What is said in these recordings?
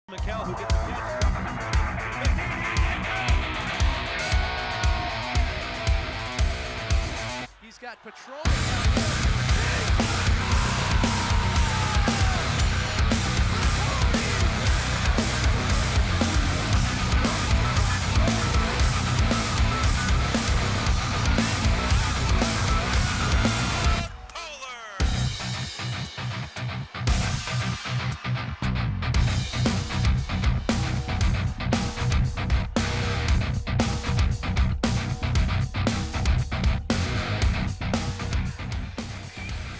McHale who gets a catch. He's got patrol.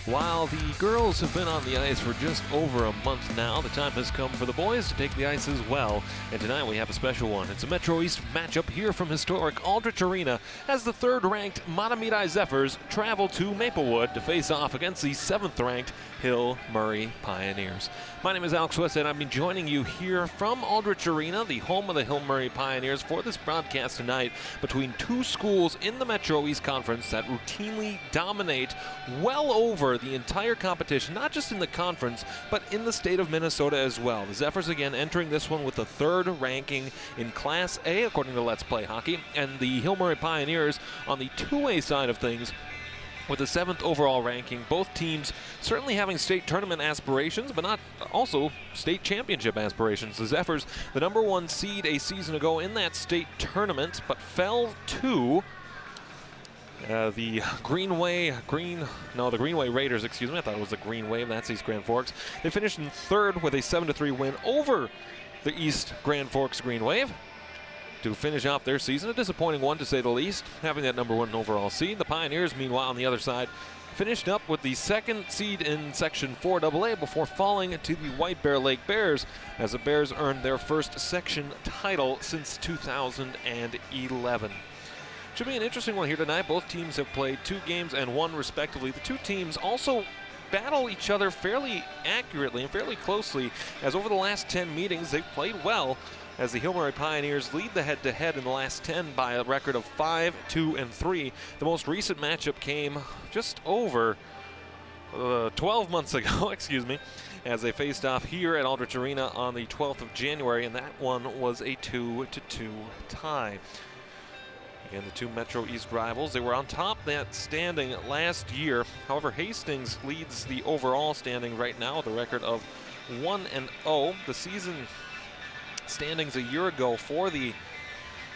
While the girls have been on the ice for just over a month now, the time has come for the boys to take the ice as well. And tonight we have a special one. It's a Metro East matchup here from historic Aldrich Arena as the third-ranked Mahtomedi Zephyrs travel to Maplewood to face off against the seventh-ranked Hill Murray Pioneers. My name is Alex West, and I've been joining you here from Aldrich Arena, the home of the Hill Murray Pioneers, for this broadcast tonight between two schools in the Metro East Conference that routinely dominate well over the entire competition, not just in the conference, but in the state of Minnesota as well. The Zephyrs again entering this one with the third ranking in Class A, according to Let's Play Hockey, and the Hill Murray Pioneers on the two-way side of things with the 7th overall ranking. Both teams certainly having state tournament aspirations, but not also state championship aspirations. The Zephyrs, the #1 seed a season ago in that state tournament, but fell to the Greenway Raiders, excuse me. I thought it was the Green Wave. That's East Grand Forks. They finished in third with a 7-3 win over the East Grand Forks Green Wave to finish off their season. A disappointing one, to say the least, having that #1 overall seed. The Pioneers, meanwhile, on the other side, finished up with the second seed in Section 4AA before falling to the White Bear Lake Bears, as the Bears earned their first section title since 2011. Should be an interesting one here tonight. Both teams have played 2 games and 1 respectively. The two teams also battle each other fairly accurately and fairly closely, as over the last 10 meetings they've played well, as the Hill Murray Pioneers lead the head-to-head in the last 10 by a record of 5-2-3. The most recent matchup came just over 12 months ago, excuse me, as they faced off here at Aldrich Arena on the 12th of January, and that one was a 2-2 tie. Again, the two Metro East rivals, they were on top of that standing last year. However, Hastings leads the overall standing right now with a record of 1-0. The season standings a year ago for the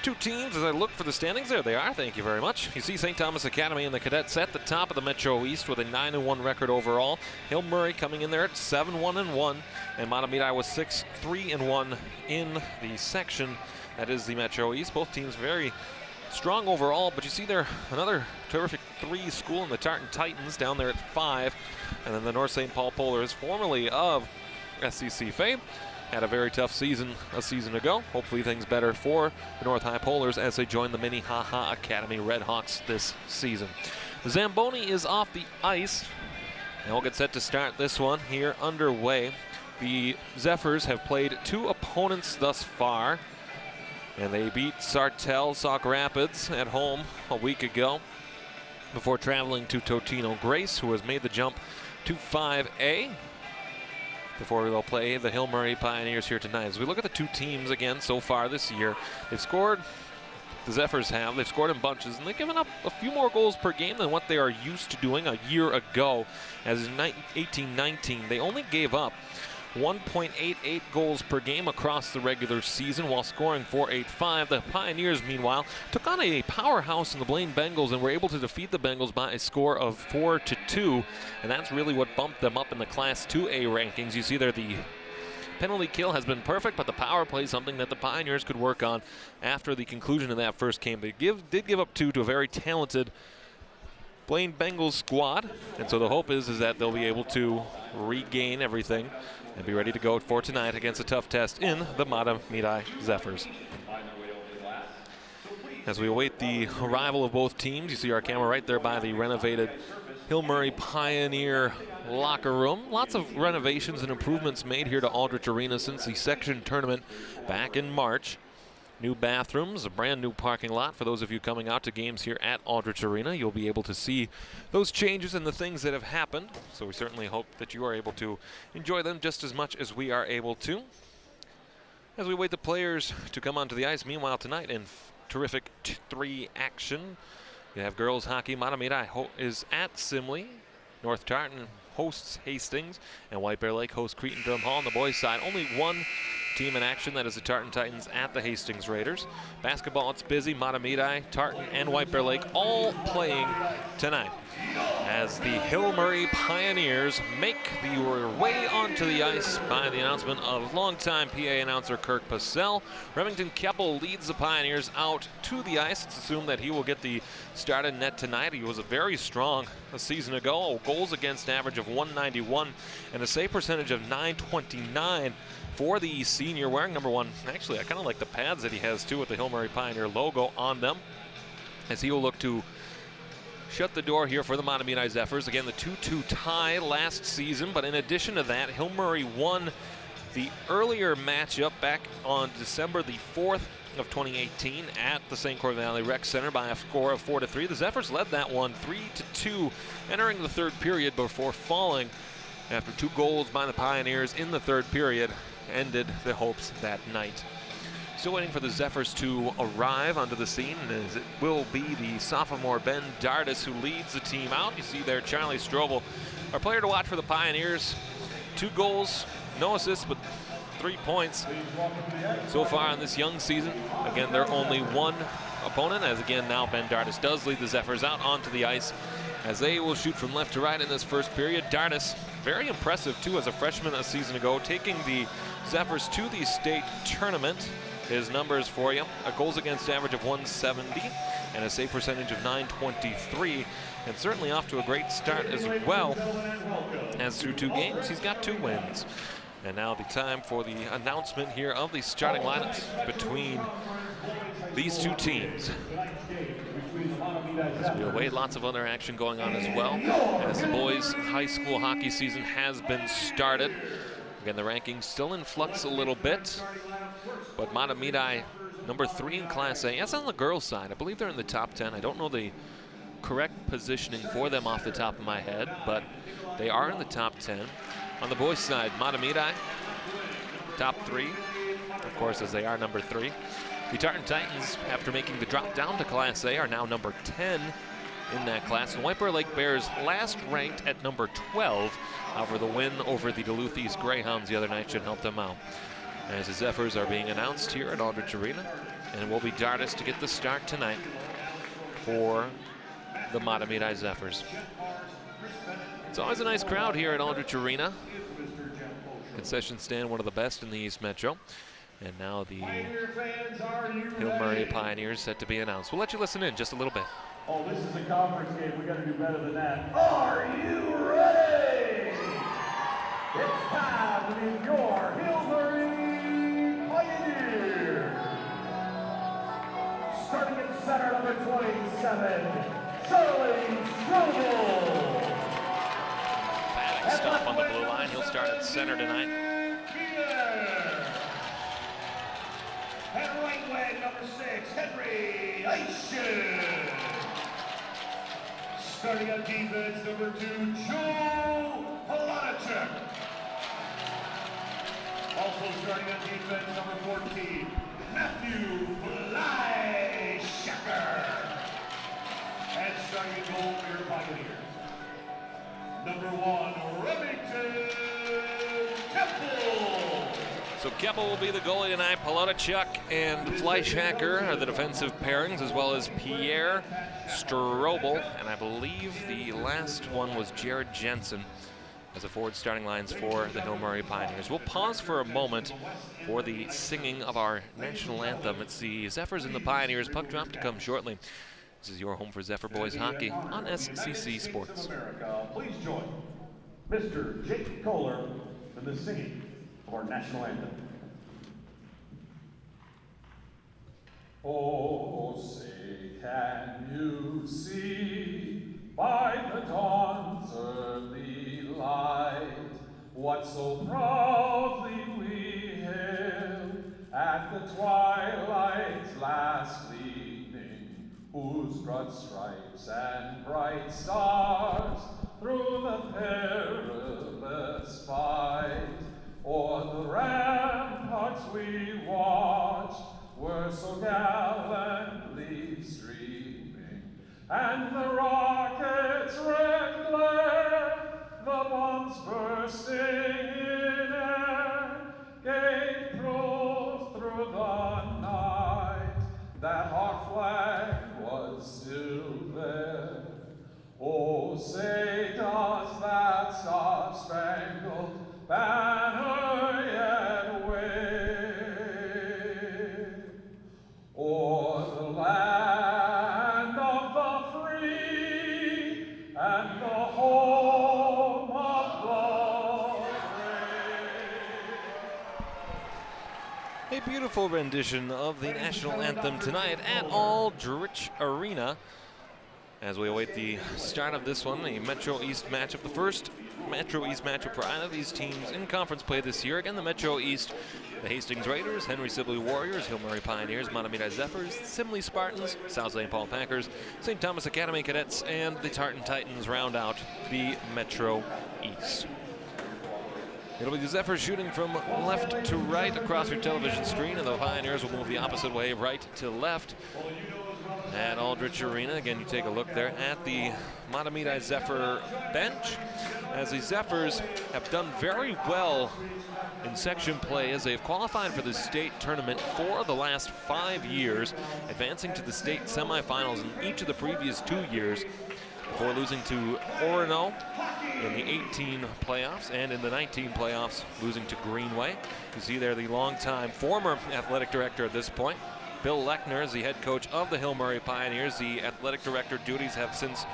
two teams, as I look for the standings, there they are, thank you very much. You see St. Thomas Academy and the Cadets at the top of the Metro East with a 9-1 record overall. Hill Murray coming in there at 7-1-1, and Mahtomedi was 6-3-1 in the section that is the Metro East. Both teams very strong overall, but you see there another terrific 3 school in the Tartan Titans down there at 5, and then the North St. Paul Polars, formerly of SCC fame, had a very tough season a season ago. Hopefully things better for the North High Polars as they join the Minnehaha Academy Redhawks this season. Zamboni is off the ice, and we'll get set to start this one here underway. The Zephyrs have played 2 opponents thus far, and they beat Sartell Sauk Rapids at home a week ago before traveling to Totino Grace, who has made the jump to 5A, before they'll play the Hill Murray Pioneers here tonight. As we look at the two teams again so far this year, they've scored, the Zephyrs have, they've scored in bunches, and they've given up a few more goals per game than what they are used to doing a year ago. As in 18-19, they only gave up 1.88 goals per game across the regular season while scoring 485. The Pioneers, meanwhile, took on a powerhouse in the Blaine Bengals and were able to defeat the Bengals by a score of 4-2, and that's really what bumped them up in the Class 2A rankings. You see there the penalty kill has been perfect, but the power play is something that the Pioneers could work on after the conclusion of that first game. They did give up 2 to a very talented Blaine Bengals squad, and so the hope is that they'll be able to regain everything and be ready to go for tonight against a tough test in the Mahtomedi Zephyrs. As we await the arrival of both teams, you see our camera right there by the renovated Hill Murray Pioneer locker room. Lots of renovations and improvements made here to Aldrich Arena since the section tournament back in March. New bathrooms, a brand new parking lot. For those of you coming out to games here at Aldrich Arena, you'll be able to see those changes and the things that have happened. So we certainly hope that you are able to enjoy them just as much as we are able to. As we wait the players to come onto the ice, meanwhile tonight in terrific 3 action, you have girls hockey. Mahtomedi is at Simley. North Tartan hosts Hastings, and White Bear Lake hosts Cretendom Hall. On the boys' side, only one team in action, that is the Tartan Titans at the Hastings Raiders. Basketball, it's busy. Mahtomedi, Tartan, and White Bear Lake all playing tonight, as the Hill Murray Pioneers make their way onto the ice by the announcement of longtime PA announcer Kirk Passell. Remington Keppel leads the Pioneers out to the ice. It's assumed that he will get the start in net tonight. He was very strong a season ago, goals against average of 191 and a save percentage of 929 for the senior, wearing number 1. Actually, I kind of like the pads that he has too, with the Hill Murray Pioneer logo on them, as he will look to shut the door here for the Mahtomedi Zephyrs. Again, the 2-2 tie last season, but in addition to that, Hill Murray won the earlier matchup back on December the 4th of 2018 at the St. Croix Valley Rec Center by a score of 4-3. The Zephyrs led that one 3-2 entering the third period before falling after 2 goals by the Pioneers in the third period ended the hopes that night. Still waiting for the Zephyrs to arrive onto the scene, as it will be the sophomore Ben Dardis who leads the team out. You see there Charlie Strobel, our player to watch for the Pioneers. 2 goals, no assists, but 3 points so far in this young season. Again, they're only 1 opponent, as again now Ben Dardis does lead the Zephyrs out onto the ice, as they will shoot from left to right in this first period. Dardis, very impressive too as a freshman a season ago, taking the Zephyrs to the state tournament. His numbers for you: a goals against average of 170 and a save percentage of 923, and certainly off to a great start as well, as through 2 games he's got 2 wins. And now the time for the announcement here of the starting lineups between these 2 teams. As we await lots of other action going on as well, as the boys' high school hockey season has been started. Again, the rankings still in flux a little bit, but Mahtomedi, number 3 in Class A. That's on the girls' side. I believe they're in the top 10. I don't know the correct positioning for them off the top of my head, but they are in the top 10. On the boys' side, Mahtomedi, top 3, of course, as they are number 3. The Tartan Titans, after making the drop down to Class A, are now number 10 in that class. And White Bear Lake Bears last ranked at number 12. However, the win over the Duluth East Greyhounds the other night should help them out, as the Zephyrs are being announced here at Aldrich Arena, and it will be Dardis to get the start tonight for the Mahtomedi Zephyrs. It's always a nice crowd here at Aldrich Arena. Concession stand, one of the best in the East Metro. And now the Hill Murray Pioneers set to be announced. We'll let you listen in just a little bit. Oh, this is a conference game. We got to do better than that. Are you ready? It's time to meet your Hill Murray Pioneers. Starting at center, number 27, Charlie Strobel. Emphatic stop on the blue line. He'll start at center tonight. And right wing, number 6, Henry Aishin. Starting on defense, number 2, Joe Halanichuk. Also starting on defense, number 14, Matthew Fleischacker. And starting at goal for your Pioneers, number 1, Remington Keppel. So Keppel will be the goalie tonight. Palotachuk and Fleischacker are the defensive pairings, as well as Pierre Strobel, and I believe the last one was Jared Jensen as the forward starting lines for the Hill Murray Pioneers. We'll pause for a moment for the singing of our national anthem. It's the Zephyrs and the Pioneers. Puck drop to come shortly. This is your home for Zephyr Boys Hockey on SCC Sports. America, please join Mr. Jake Kohler in the singing of our national anthem. Oh, say, can you see by the dawn's early light what so proudly we hailed at the twilight's last gleaming, whose broad stripes and bright stars through the perilous fight o'er the ramparts we gave proof through the night that our flag was still there. Oh, say does that star-spangled banner yet wave o'er the land of the free and the home of the A beautiful rendition of the national anthem tonight at Aldrich Arena. As we await the start of this one, a Metro East matchup, the first Metro East matchup for either of these teams in conference play this year. Again, the Metro East, the Hastings Raiders, Henry Sibley Warriors, Hill Murray Pioneers, Mahtomedi Zephyrs, Simley Spartans, South St. Paul Packers, St. Thomas Academy Cadets, and the Tartan Titans round out the Metro East. It'll be the Zephyrs shooting from left to right across your television screen, and the Pioneers will move the opposite way, right to left. At Aldrich Arena, again, you take a look there at the Mahtomedi Zephyr bench, as the Zephyrs have done very well in section play as they've qualified for the state tournament for the last 5 years, advancing to the state semifinals in each of the previous 2 years, before losing to Orono in the 18 playoffs, and in the 19 playoffs losing to Greenway. You see there the longtime former athletic director at this point, Bill Lechner, is the head coach of the Hill Murray Pioneers. The athletic director duties have since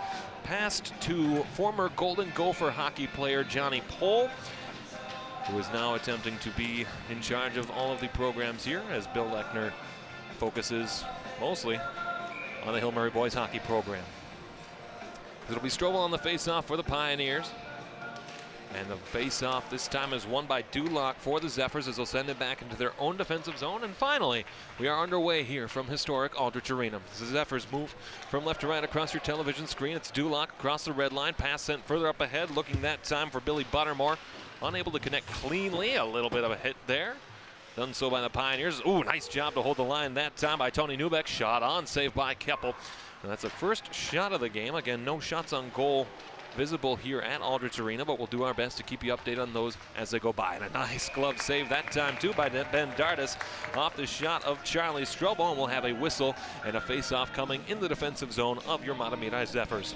passed to former Golden Gopher hockey player Johnny Pohl, who is now attempting to be in charge of all of the programs here, as Bill Lechner focuses mostly on the Hill Murray boys hockey program. It'll be Strobel on the face-off for the Pioneers. And the face-off this time is won by Duloc for the Zephyrs, as they'll send it back into their own defensive zone. And finally, we are underway here from historic Aldrich Arena. The Zephyrs move from left to right across your television screen. It's Duloc across the red line. Pass sent further up ahead, looking that time for Billy Buttermore. Unable to connect cleanly. A little bit of a hit there. Done so by the Pioneers. Ooh, nice job to hold the line that time by Tony Newbeck. Shot on, saved by Keppel. And that's the first shot of the game. Again, no shots on goal visible here at Aldrich Arena, but we'll do our best to keep you updated on those as they go by. And a nice glove save that time too by Ben Dardis off the shot of Charlie Strobel, and we'll have a whistle and a face-off coming in the defensive zone of your Mahtomedi Zephyrs.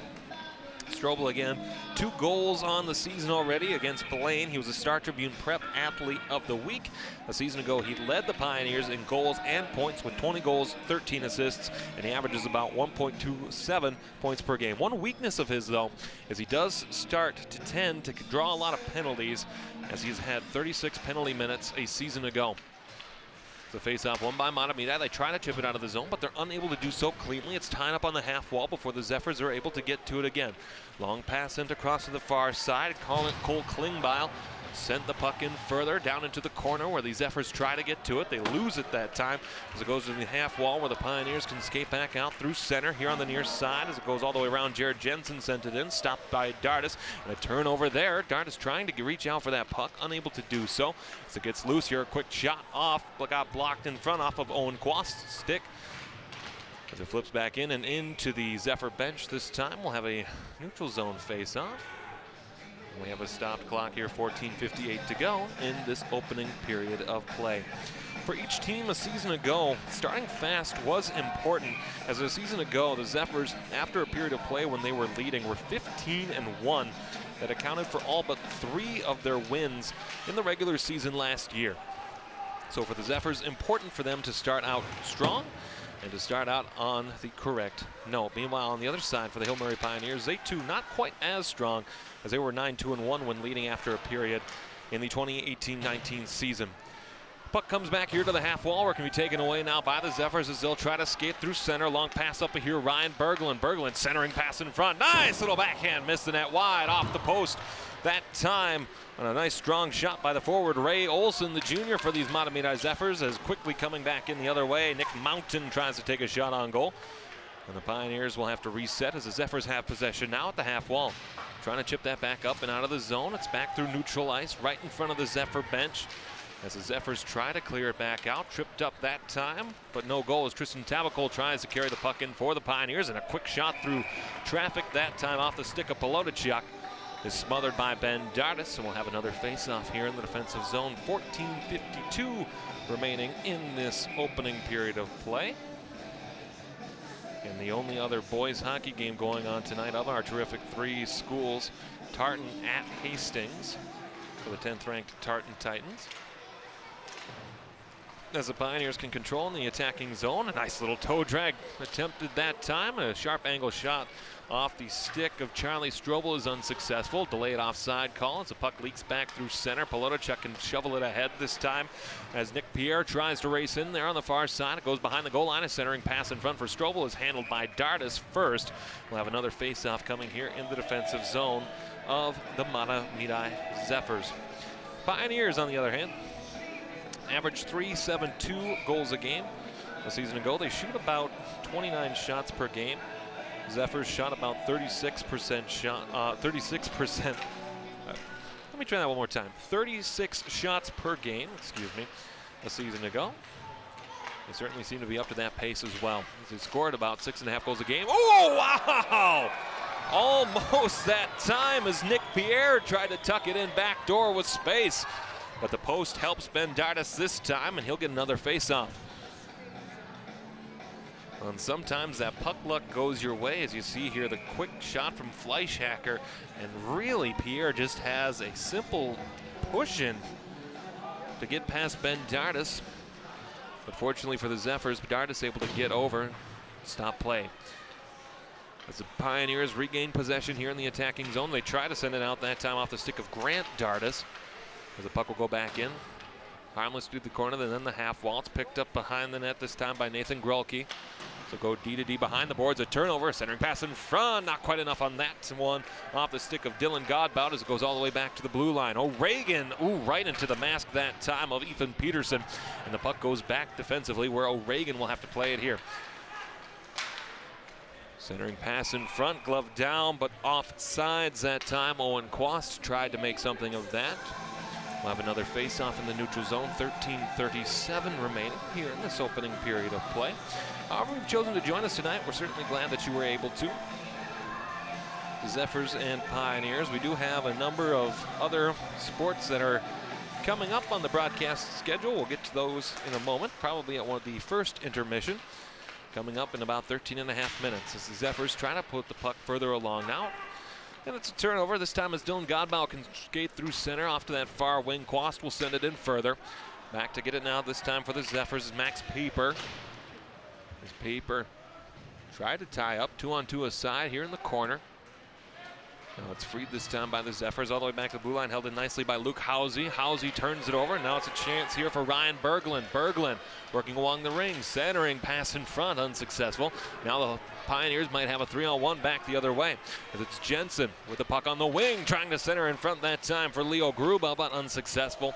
Strobel again, 2 goals on the season already against Blaine. He was a Star Tribune Prep Athlete of the Week. A season ago, he led the Pioneers in goals and points with 20 goals, 13 assists, and he averages about 1.27 points per game. One weakness of his, though, is he does start to tend to draw a lot of penalties, as he's had 36 penalty minutes a season ago. The face-off won by Mahtomedi. They try to chip it out of the zone, but they're unable to do so cleanly. It's tied up on the half wall before the Zephyrs are able to get to it again. Long pass sent across to the far side. Cole Klingbeil sent the puck in further down into the corner where the Zephyrs try to get to it. They lose it that time as it goes to the half wall, where the Pioneers can skate back out through center here on the near side as it goes all the way around. Jared Jensen sent it in, stopped by Dardis, and a turnover there. Dardis trying to reach out for that puck, unable to do so. As it gets loose here, a quick shot off, but got blocked in front off of Owen Quast's stick. As it flips back in and into the Zephyr bench this time, we'll have a neutral zone face-off. We have a stopped clock here, 14:58 to go in this opening period of play. For each team a season ago, starting fast was important, as a season ago, the Zephyrs, after a period of play when they were leading, were 15-1. That accounted for all but 3 of their wins in the regular season last year. So for the Zephyrs, important for them to start out strong and to start out on the correct note. Meanwhile, on the other side for the Hill Murray Pioneers, they too not quite as strong, as they were 9-2-1 when leading after a period in the 2018-19 season. Puck comes back here to the half wall, where it can be taken away now by the Zephyrs as they'll try to skate through center. Long pass up here, Ryan Berglund. Berglund centering pass in front. Nice little backhand, missed the net wide off the post that time. And a nice strong shot by the forward, Ray Olson, the junior, for these Mahtomedi Zephyrs, as quickly coming back in the other way. Nick Mountain tries to take a shot on goal. And the Pioneers will have to reset as the Zephyrs have possession now at the half wall. Trying to chip that back up and out of the zone. It's back through neutral ice right in front of the Zephyr bench, as the Zephyrs try to clear it back out. Tripped up that time, but no goal as Tristan Tabacol tries to carry the puck in for the Pioneers, and a quick shot through traffic that time off the stick of Pelotachuk. is smothered by Ben Dardis, and we'll have another face-off here in the defensive zone. 14:52 remaining in this opening period of play. And the only other boys hockey game going on tonight of our terrific three schools, Tartan at Hastings for the 10th ranked Tartan Titans. As the Pioneers can control in the attacking zone, a nice little toe drag attempted that time. A sharp angle shot off the stick of Charlie Strobel is unsuccessful. Delayed offside call as the puck leaks back through center. Pelotachuk can shovel it ahead this time as Nick Pierre tries to race in there on the far side. It goes behind the goal line. A centering pass in front for Strobel is handled by Dardis first. We'll have another face-off coming here in the defensive zone of the Mahtomedi Zephyrs. Pioneers, on the other hand, average 3.72 goals a game. A season ago, they shoot about 29 shots per game. Zephyrs shot about 36% shot. 36%. Let me try that one more time. 36 shots per game. Excuse me. A season ago. They certainly seem to be up to that pace as well. They scored about 6.5 goals a game. Oh wow! Almost that time as Nick Pierre tried to tuck it in backdoor with space. But the post helps Ben Dardis this time, and he'll get another face-off. And sometimes that puck luck goes your way, as you see here, the quick shot from Fleischhacker. And really, Pierre just has a simple push in to get past Ben Dardis. But fortunately for the Zephyrs, Dardis able to get over, stop play. As the Pioneers regain possession here in the attacking zone, they try to send it out that time off the stick of Grant Dardis. As the puck will go back in. Harmless through the corner, and then the half wall. It's picked up behind the net this time by Nathan Grolke. So go D to D behind the boards. A turnover, a centering pass in front. Not quite enough on that one. Off the stick of Dylan Godbout as it goes all the way back to the blue line. O'Regan, right into the mask that time of Ethan Peterson. And the puck goes back defensively where O'Regan will have to play it here. Centering pass in front, glove down, but off sides that time. Owen Quast tried to make something of that. We'll have another face-off in the neutral zone. 13:37 remaining here in this opening period of play. However, you've chosen to join us tonight. We're certainly glad that you were able to. Zephyrs and Pioneers. We do have a number of other sports that are coming up on the broadcast schedule. We'll get to those in a moment, probably at one of the first intermission. Coming up in about 13.5 minutes as the Zephyrs try to put the puck further along now. And it's a turnover. This time as Dylan Godbout can skate through center off to that far wing. Quast will send it in further. Back to get it now, this time for the Zephyrs is Max Pieper. As Pieper tried to tie up, 2-on-2 aside here in the corner. Now it's freed this time by the Zephyrs all the way back to the blue line, held in nicely by Luke Housey. Housey turns it over. Now it's a chance here for Ryan Berglund. Berglund working along the ring, centering pass in front, unsuccessful. Now the Pioneers might have a 3-on-1 back the other way, as it's Jensen with the puck on the wing, trying to center in front that time for Leo Gruba, but unsuccessful.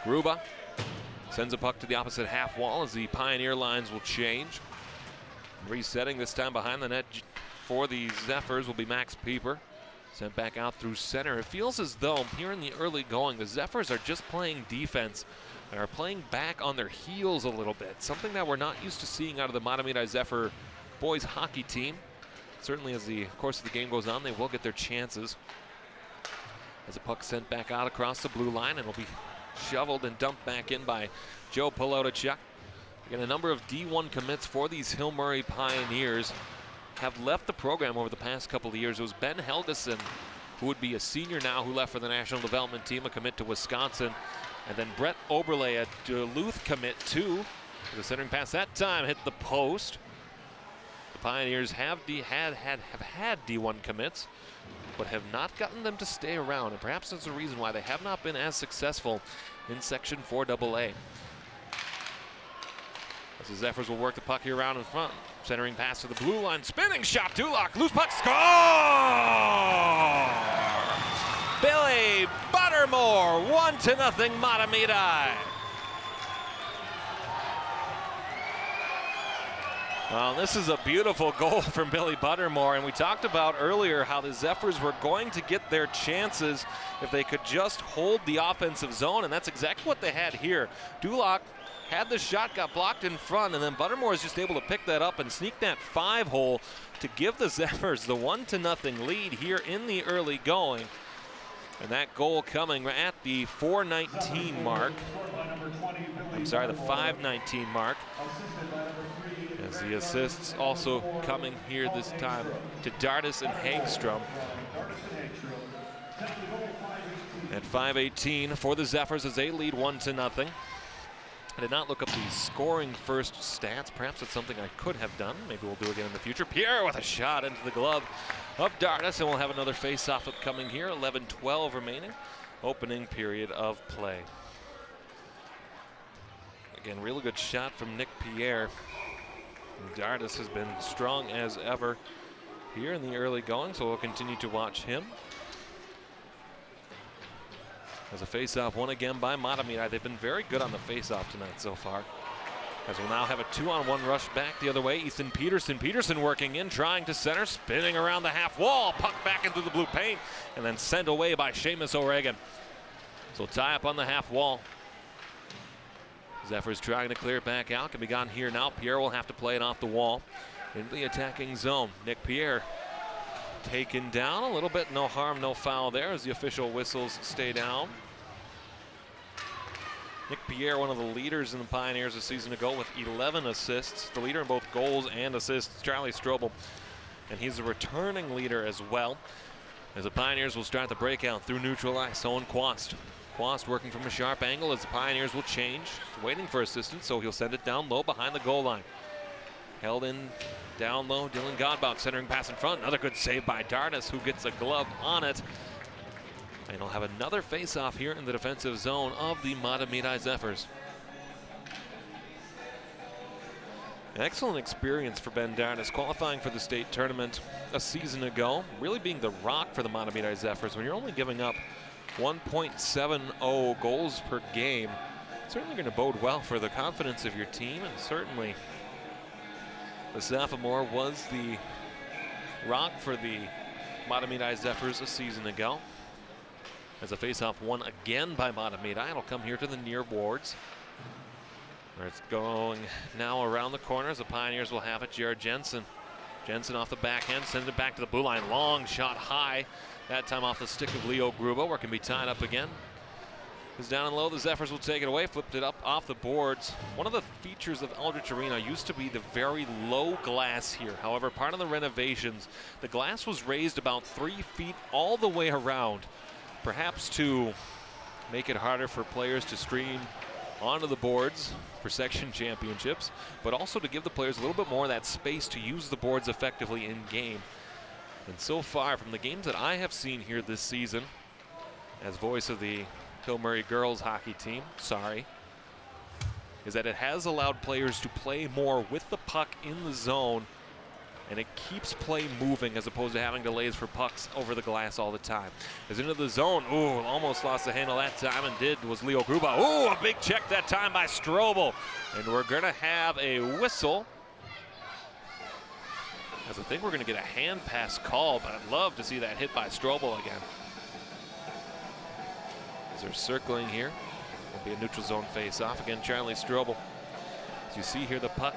Gruba sends a puck to the opposite half wall as the Pioneer lines will change. Resetting this time behind the net for the Zephyrs will be Max Pieper. Sent back out through center. It feels as though here in the early going, the Zephyrs are just playing defense. They are playing back on their heels a little bit, something that we're not used to seeing out of the Mahtomedi Zephyr boys hockey team. Certainly as the course of the game goes on, they will get their chances. As the puck sent back out across the blue line, and will be shoveled and dumped back in by Joe Pelotachuk. Again, a number of D1 commits for these Hill Murray Pioneers have left the program over the past couple of years. It was Ben Helgeson, who would be a senior now, who left for the National Development Team, a commit to Wisconsin. And then Brett Oberle, a Duluth commit too. The centering pass that time hit the post. The Pioneers have had D1 commits, but have not gotten them to stay around. And perhaps that's the reason why they have not been as successful in Section 4AA. As the Zephyrs will work the puck here around in front. Centering pass to the blue line, spinning shot, Dulac, loose puck, score! Billy Buttermore, 1-0 Mahtomedi. Well, this is a beautiful goal from Billy Buttermore, and we talked about earlier how the Zephyrs were going to get their chances if they could just hold the offensive zone, and that's exactly what they had here. Duloc had the shot, got blocked in front, and then Buttermore is just able to pick that up and sneak that 5-hole to give the Zephyrs the 1-0 lead here in the early going. And that goal coming at the 4:19 mark. I'm sorry, the 5:19 mark. As the assists also coming here this time to Dardis and Hagstrom. At 5:18 for the Zephyrs as they lead 1-0. I did not look up the scoring first stats. Perhaps it's something I could have done. Maybe we'll do again in the future. Pierre with a shot into the glove of Dardis, and we'll have another face-off upcoming here. 11-12 remaining. Opening period of play. Again, really good shot from Nick Pierre. Dardis has been strong as ever here in the early going, so we'll continue to watch him. As a face-off won again by Mahtomedi. They've been very good on the face-off tonight so far. As we'll now have a 2-on-1 rush back the other way. Ethan Peterson. Peterson working in, trying to center, spinning around the half wall. Puck back into the blue paint, and then sent away by Seamus O'Regan. So tie up on the half wall. Zephyrs trying to clear it back out. Can be gone here now. Pierre will have to play it off the wall into the attacking zone. Nick Pierre taken down a little bit. No harm, no foul there as the official whistles stay down. Nick Pierre, one of the leaders in the Pioneers a season ago with 11 assists. The leader in both goals and assists, Charlie Strobel. And he's a returning leader as well. As the Pioneers will start the breakout through neutral ice. Owen Quast. Quast working from a sharp angle as the Pioneers will change. He's waiting for assistance, so he'll send it down low behind the goal line. Held in down low, Dylan Godbout centering pass in front. Another good save by Dardis, who gets a glove on it. And he'll have another face-off here in the defensive zone of the Mahtomedi Zephyrs. An excellent experience for Ben Dardis, qualifying for the state tournament a season ago, really being the rock for the Mahtomedi Zephyrs. When you're only giving up 1.70 goals per game, it's certainly going to bode well for the confidence of your team, and certainly the sophomore was the rock for the Mahtomedi Zephyrs a season ago. As a face-off won again by Mahtomedi, it'll come here to the near boards, where it's going now around the corners. The Pioneers will have it. Jared Jensen. Jensen off the backhand, sends it back to the blue line. Long shot high. That time off the stick of Leo Gruba, where it can be tied up again. Is down and low. The Zephyrs will take it away. Flipped it up off the boards. One of the features of Eldritch Arena used to be the very low glass here. However, part of the renovations, the glass was raised about 3 feet all the way around, perhaps to make it harder for players to stream onto the boards for section championships, but also to give the players a little bit more of that space to use the boards effectively in game. And so far, from the games that I have seen here this season, as voice of the Hill Murray girls hockey team, is that it has allowed players to play more with the puck in the zone, and it keeps play moving as opposed to having delays for pucks over the glass all the time. As into the zone, ooh, almost lost the handle that time, and was Leo Gruba. Ooh, a big check that time by Strobel. And we're gonna have a whistle. As I think we're gonna get a hand pass call, but I'd love to see that hit by Strobel again. As they're circling here, it'll be a neutral zone face-off. Again, Charlie Strobel. As you see here, the puck,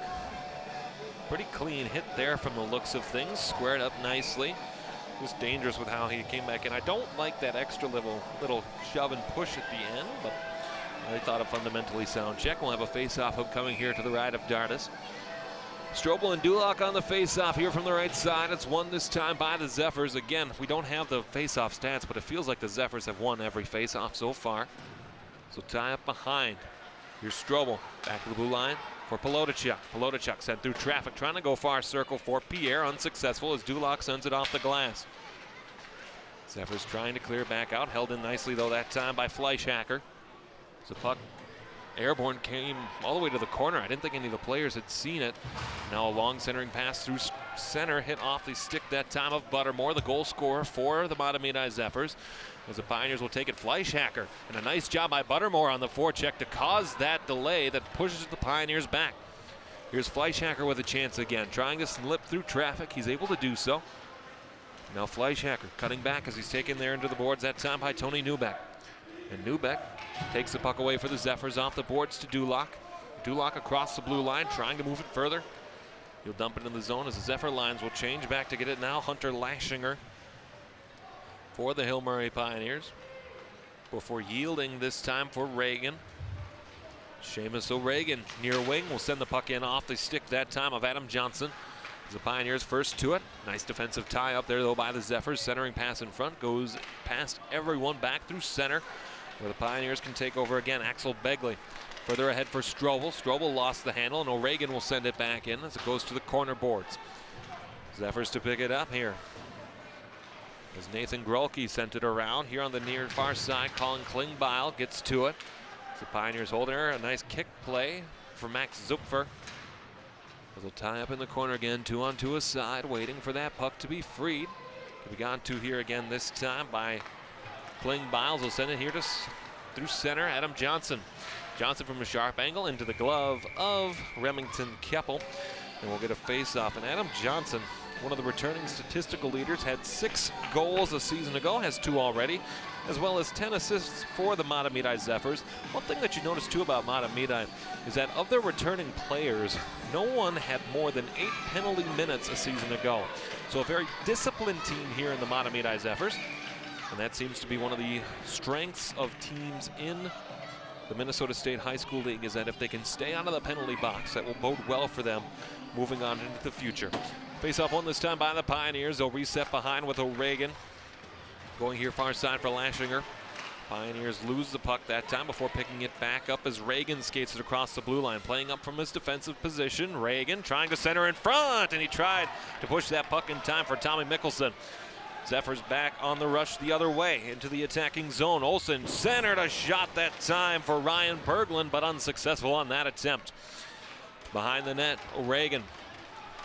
pretty clean hit there from the looks of things. Squared up nicely. It was dangerous with how he came back in. I don't like that extra little shove and push at the end, but I thought a fundamentally sound check. We'll have a face-off coming here to the right of Dardis. Strobel and Duloc on the face-off here from the right side. It's won this time by the Zephyrs. Again, we don't have the face-off stats, but it feels like the Zephyrs have won every face-off so far. So tie up behind. Here's Strobel back to the blue line for Polotachuk. Polotachuk sent through traffic, trying to go far circle for Pierre. Unsuccessful as Duloc sends it off the glass. Zephyrs trying to clear back out. Held in nicely, though, that time by Fleischhacker. So puck airborne came all the way to the corner. I didn't think any of the players had seen it. Now a long centering pass through center, hit off the stick that time of Buttermore, the goal scorer for the Mahtomedi Zephyrs. As the Pioneers will take it, Fleischhacker, and a nice job by Buttermore on the forecheck to cause that delay that pushes the Pioneers back. Here's Fleischhacker with a chance again, trying to slip through traffic. He's able to do so. Now Fleischhacker cutting back as he's taken there into the boards, that time by Tony Neubeck. And Neubeck takes the puck away for the Zephyrs off the boards to Duloc. Duloc across the blue line, trying to move it further. He'll dump it in the zone as the Zephyr lines will change back to get it now. Hunter Lashinger for the Hill Murray Pioneers before yielding this time for Reagan. Seamus O'Regan near wing will send the puck in off the stick that time of Adam Johnson. The Pioneers first to it. Nice defensive tie up there though by the Zephyrs. Centering pass in front goes past everyone back through center where the Pioneers can take over again. Axel Begley further ahead for Strobel. Strobel lost the handle and O'Regan will send it back in as it goes to the corner boards. Zephyrs to pick it up here as Nathan Grolke sent it around here on the near far side. Colin Klingbeil gets to it. The Pioneers holding her. A nice kick play for Max Zupfer. They'll tie up in the corner again, 2-on-2 aside, waiting for that puck to be freed. Can be gone to here again this time by Klingbeil. Will send it here to through center. Adam Johnson. Johnson from a sharp angle into the glove of Remington Keppel. And we'll get a face-off. And Adam Johnson, one of the returning statistical leaders, had 6 goals a season ago, has 2 already, as well as 10 assists for the Mahtomedi Zephyrs. One thing that you notice too about Mahtomedi is that of their returning players, no one had more than 8 penalty minutes a season ago. So a very disciplined team here in the Mahtomedi Zephyrs. And that seems to be one of the strengths of teams in the Minnesota State High School League, is that if they can stay out of the penalty box, that will bode well for them moving on into the future. Face-off won this time by the Pioneers. They'll reset behind with O'Regan. Going here far side for Lashinger. Pioneers lose the puck that time before picking it back up as Reagan skates it across the blue line. Playing up from his defensive position. Reagan trying to center in front, and he tried to push that puck in time for Tommy Mickelson. Zephyrs back on the rush the other way into the attacking zone. Olsen centered a shot that time for Ryan Berglund, but unsuccessful on that attempt. Behind the net, O'Regan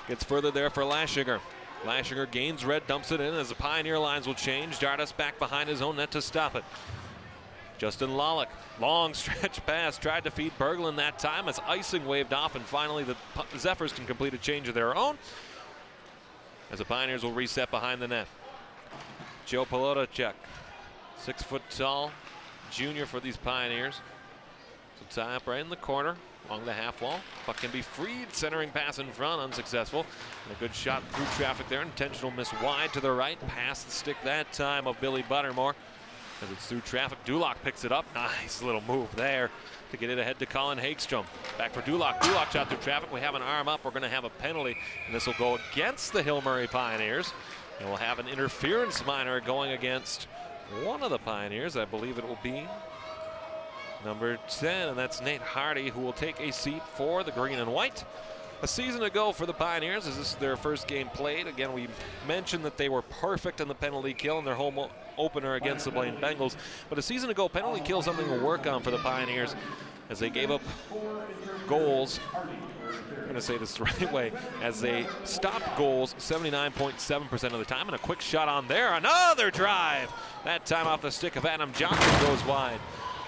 gets further there for Lashinger. Lashinger gains red, dumps it in as the Pioneer lines will change. Dardus back behind his own net to stop it. Justin Lollick, long stretch pass, tried to feed Berglund that time as icing waved off, and finally the Zephyrs can complete a change of their own as the Pioneers will reset behind the net. Joe Polotacek, 6 foot tall junior for these Pioneers. So tie up right in the corner along the half wall. Puck can be freed, centering pass in front, unsuccessful. And a good shot through traffic there, intentional miss wide to the right, past the stick that time of Billy Buttermore. As it's through traffic, Duloc picks it up. Nice little move there to get it ahead to Colin Hagstrom. Back for Duloc. Duloc shot through traffic. We have an arm up. We're going to have a penalty, and this will go against the Hill Murray Pioneers. And we'll have an interference minor going against one of the Pioneers. I believe it will be number 10, and that's Nate Hardy, who will take a seat for the green and white. A season ago for the Pioneers, as this is their first game played. Again, we mentioned that they were perfect in the penalty kill in their home opener against the Blaine Bengals. But a season ago, penalty kill is something to work on for the Pioneers as they gave up goals. I'm going to say this the right way, as they stopped goals 79.7% of the time. And a quick shot on there, another drive. That time off the stick of Adam Johnson goes wide.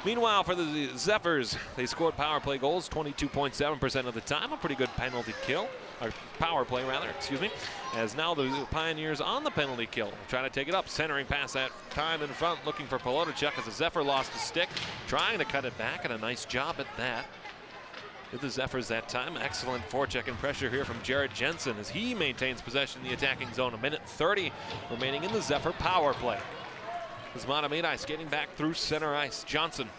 Meanwhile, for the Zephyrs, they scored power play goals 22.7% of the time. A pretty good penalty kill, or power play rather, excuse me. As now the Pioneers on the penalty kill, trying to take it up, centering pass that time in front, looking for Polotacek as the Zephyr lost a stick, trying to cut it back, and a nice job at that. Did the Zephyrs that time. Excellent forecheck and pressure here from Jared Jensen as he maintains possession in the attacking zone. 1:30 remaining in the Zephyr power play. As Mahtomedi skating back through center ice. Johnson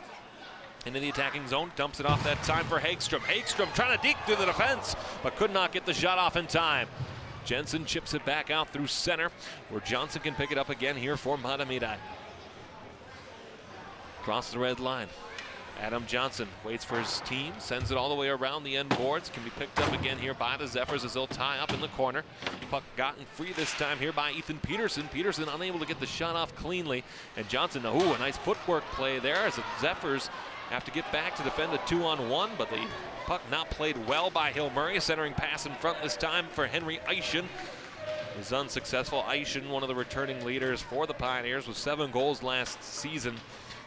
into the attacking zone, dumps it off that time for Hagstrom. Hagstrom trying to deke through the defense, but could not get the shot off in time. Jensen chips it back out through center, where Johnson can pick it up again here for Mahtomedi. Across the red line. Adam Johnson waits for his team, sends it all the way around the end boards. Can be picked up again here by the Zephyrs as they'll tie up in the corner. Puck gotten free this time here by Ethan Peterson. Peterson unable to get the shot off cleanly. And Johnson, a nice footwork play there as the Zephyrs have to get back to defend a 2-on-1, but the puck not played well by Hill Murray. Centering pass in front this time for Henry Eischen is unsuccessful. Eischen, one of the returning leaders for the Pioneers, with 7 goals last season.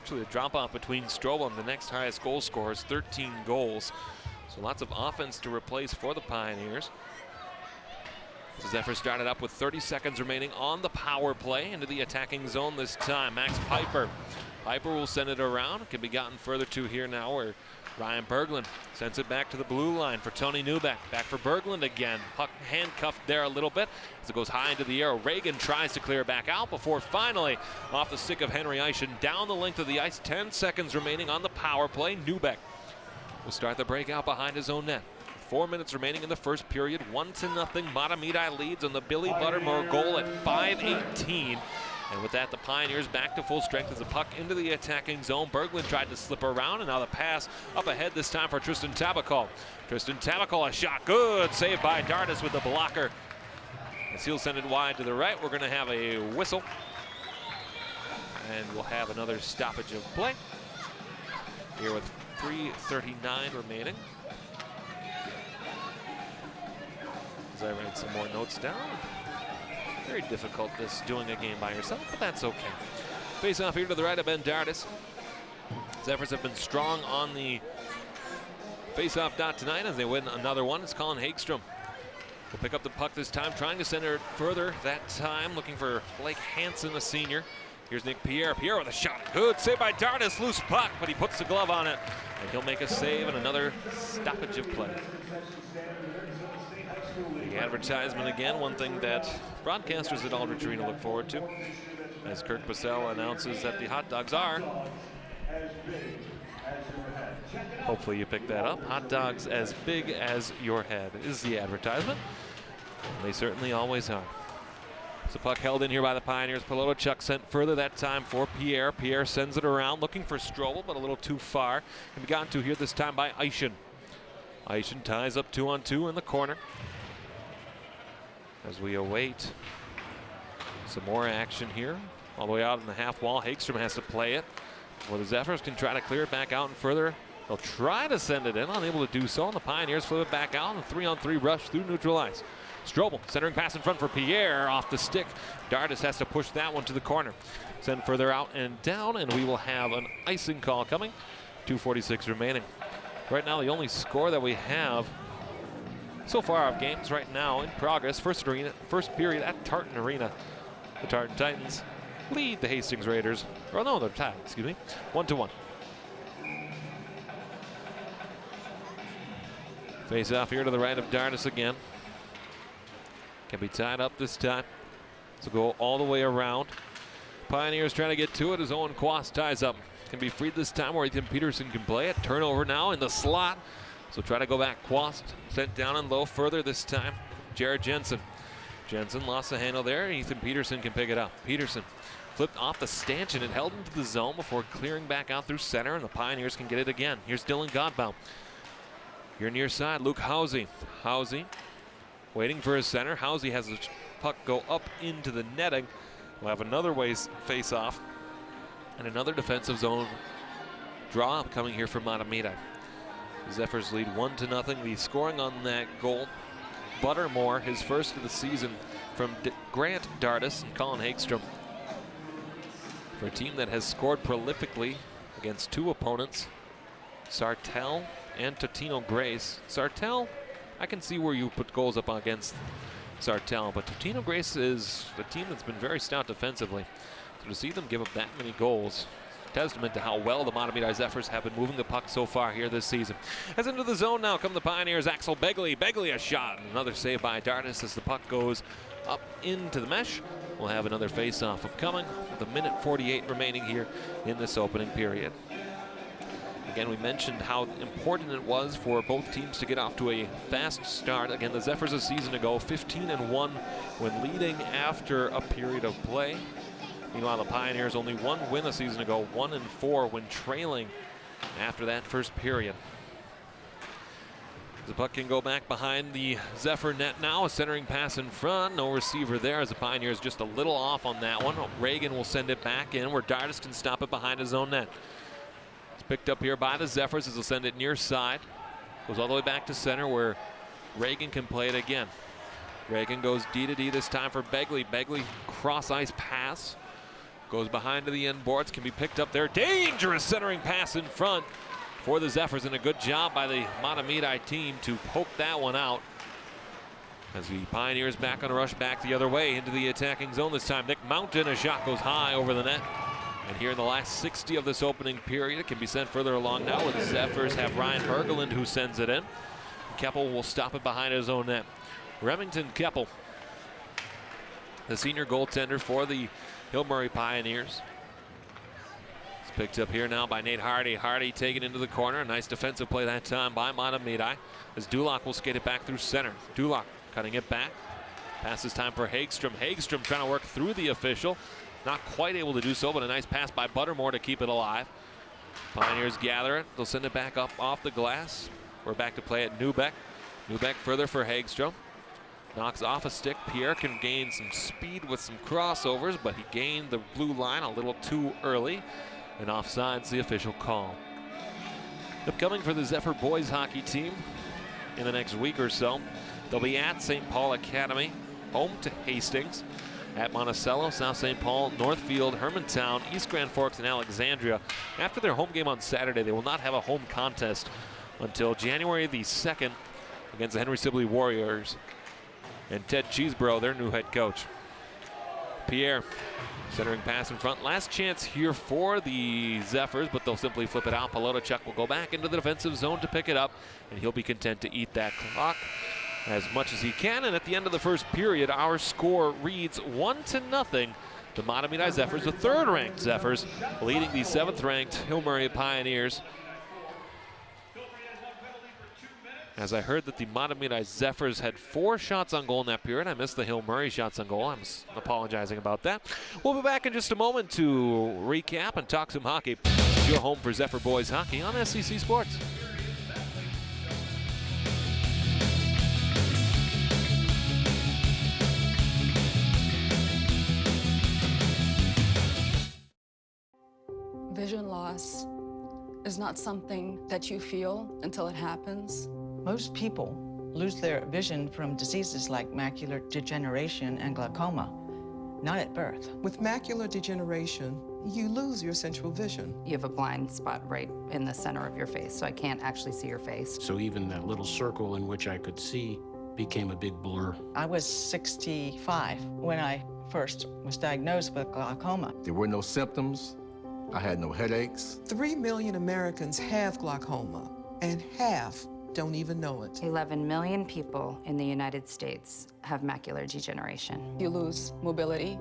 Actually, a drop off between Strobel and the next highest goal scorers, 13 goals. So lots of offense to replace for the Pioneers. The Zephyrs started up with 30 seconds remaining on the power play. Into the attacking zone this time. Max Piper. Piper will send it around. Can be gotten further to here now where Ryan Berglund sends it back to the blue line for Tony Newbeck. Back for Berglund again. Puck handcuffed there a little bit as it goes high into the air. Reagan tries to clear back out before finally off the stick of Henry Eischen down the length of the ice. 10 seconds remaining on the power play. Newbeck will start the breakout behind his own net. 4 minutes remaining in the first period. 1-0. Mahtomedi leads on the Billy Buttermore goal at 5:18. And with that, the Pioneers back to full strength as the puck into the attacking zone. Berglund tried to slip around, and now the pass up ahead this time for Tristan Tabakol. Tristan Tabakol, a shot. Good save by Dardis with the blocker. As he'll send it wide to the right, we're going to have a whistle. And we'll have another stoppage of play here with 3:39 remaining. As I write some more notes down. Very difficult this doing a game by yourself, but that's okay. Face off here to the right of Ben Dardis. Zephyrs have been strong on the face-off dot tonight as they win another one. It's Colin Hagstrom. Will pick up the puck this time, trying to send it further that time, looking for Blake Hansen, a senior. Here's Nick Pierre. Pierre with a shot. Good save by Dardis. Loose puck, but he puts the glove on it. And he'll make a save and another stoppage of play. The advertisement again, one thing that broadcasters at Aldrich Arena look forward to, as Kirk Purcell announces that the hot dogs are, hopefully you picked that up, hot dogs as big as your head is the advertisement. And they certainly always are. So puck held in here by the Pioneers. Pelotachuk sent further that time for Pierre. Pierre sends it around, looking for Strobel, but a little too far. Can be gotten to here this time by Eischen. Eischen ties up 2-on-2 in the corner. As we await some more action here. All the way out in the half wall. Hagstrom has to play it. Well, the Zephyrs can try to clear it back out and further. They'll try to send it in, unable to do so. And the Pioneers flip it back out. And a 3-on-3 rush through neutral ice. Strobel centering pass in front for Pierre off the stick. Dardis has to push that one to the corner. Send further out and down, and we will have an icing call coming. 2:46 remaining. Right now, the only score that we have so far of games right now in progress. First period at Tartan Arena. The Tartan Titans lead the Hastings Raiders. Or no, they're tied, excuse me. 1-1. Face off here to the right of Dardis again. Can be tied up this time. So go all the way around. Pioneers trying to get to it as Owen Quast ties up. Can be freed this time where Ethan Peterson can play it. Turnover now in the slot. So try to go back. Quast sent down and low further this time. Jared Jensen. Jensen lost the handle there. Ethan Peterson can pick it up. Peterson flipped off the stanchion and held into the zone before clearing back out through center, and the Pioneers can get it again. Here's Dylan Godbout. Here near side, Luke Housey. Housey waiting for his center. Housey has the puck go up into the netting. We'll have another face off and another defensive zone draw coming here from Mahtomedi. Zephyrs lead 1-0. The scoring on that goal, Buttermore, his first of the season from Grant Dardis and Colin Hagstrom. For a team that has scored prolifically against two opponents, Sartell and Totino Grace. Sartell, I can see where you put goals up against Sartell, but Totino Grace is a team that's been very stout defensively. So to see them give up that many goals, testament to how well the Mahtomedi Zephyrs have been moving the puck so far here this season. As into the zone now come the Pioneers. Axel Begley. Begley a shot. Another save by Dardis as the puck goes up into the mesh. We'll have another face-off upcoming with 1:48 remaining here in this opening period. Again, we mentioned how important it was for both teams to get off to a fast start. Again, the Zephyrs a season ago, 15-1 when leading after a period of play. Meanwhile, the Pioneers only one win a season ago, 1-4 when trailing after that first period. The puck can go back behind the Zephyr net now. A centering pass in front. No receiver there as the Pioneers just a little off on that one. Reagan will send it back in where Dardis can stop it behind his own net. It's picked up here by the Zephyrs as they'll send it near side. Goes all the way back to center where Reagan can play it again. Reagan goes D to D this time for Begley. Begley cross ice pass. Goes behind to the end boards, can be picked up there. Dangerous centering pass in front. for the Zephyrs, and a good job by the Mahtomedi team to poke that one out. As the Pioneers back on a rush back the other way into the attacking zone this time. Nick Mountain, a shot goes high over the net. And here in the last 60 of this opening period, it can be sent further along now, where the Zephyrs have Ryan Bergeland who sends it in. Keppel will stop it behind his own net. Remington Keppel, the senior goaltender for the Hill Murray Pioneers. It's picked up here now by Nate Hardy. Hardy taken into the corner. A nice defensive play that time by Mahtomedi, as Dulac will skate it back through center. Dulac cutting it back. Passes time for Hagstrom. Hagstrom trying to work through the official. Not quite able to do so, but a nice pass by Buttermore to keep it alive. Pioneers gather it. They'll send it back up off the glass. We're back to play at Neubeck. Neubeck further for Hagstrom. Knocks off a stick. Pierre can gain some speed with some crossovers, but he gained the blue line a little too early. And offside's the official call. Upcoming for the Zephyr boys hockey team in the next week or so, they'll be at St. Paul Academy, home to Hastings, at Monticello, South St. Paul, Northfield, Hermantown, East Grand Forks, and Alexandria. After their home game on Saturday, they will not have a home contest until January the 2nd against the Henry Sibley Warriors and Ted Cheeseborough, their new head coach. Pierre centering pass in front. Last chance here for the Zephyrs, but they'll simply flip it out. Pelotachuk will go back into the defensive zone to pick it up, and he'll be content to eat that clock as much as he can. And at the end of the first period, our score reads 1-0. The Mahtomedi Zephyrs, the third-ranked Zephyrs, leading the seventh-ranked Hill Murray Pioneers. As I heard that the Mahtomedi Zephyrs had 4 shots on goal in that period. I missed the Hill Murray shots on goal. I'm apologizing about that. We'll be back in just a moment to recap and talk some hockey. It's your home for Zephyr boys hockey on SEC Sports. Vision loss is not something that you feel until it happens. Most people lose their vision from diseases like macular degeneration and glaucoma, not at birth. With macular degeneration, you lose your central vision. You have a blind spot right in the center of your face, so I can't actually see your face. So even that little circle in which I could see became a big blur. I was 65 when I first was diagnosed with glaucoma. There were no symptoms. I had no headaches. 3 million Americans have glaucoma, and half don't even know it. 11 million people in the United States have macular degeneration. You lose mobility,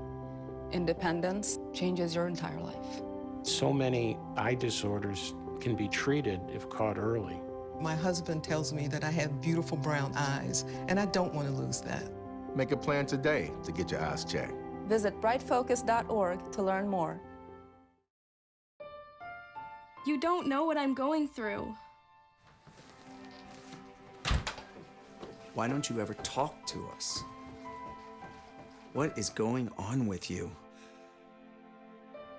independence, changes your entire life. So many eye disorders can be treated if caught early. My husband tells me that I have beautiful brown eyes, and I don't want to lose that. Make a plan today to get your eyes checked. Visit brightfocus.org to learn more. You don't know what I'm going through. Why don't you ever talk to us? What is going on with you?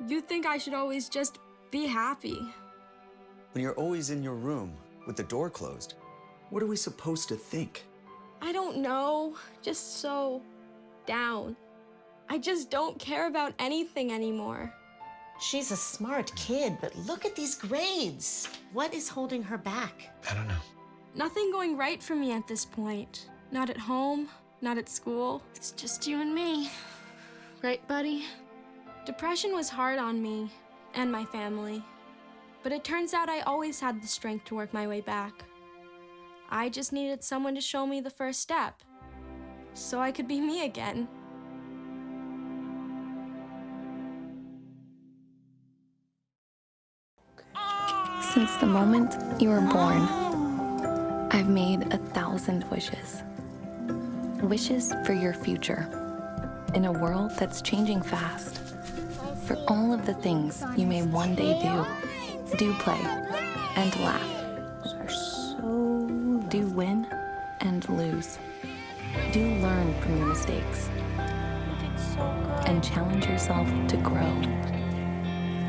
You think I should always just be happy. When you're always in your room with the door closed, what are we supposed to think? I don't know, just so down. I just don't care about anything anymore. She's a smart kid, but look at these grades. What is holding her back? I don't know. Nothing going right for me at this point. Not at home, not at school. It's just you and me. Right, buddy? Depression was hard on me and my family. But it turns out I always had the strength to work my way back. I just needed someone to show me the first step, so I could be me again. Since the moment you were born, I've made 1,000 wishes. Wishes for your future, in a world that's changing fast. For all of the things you may one day do play and laugh. Do win and lose. Do learn from your mistakes. And challenge yourself to grow.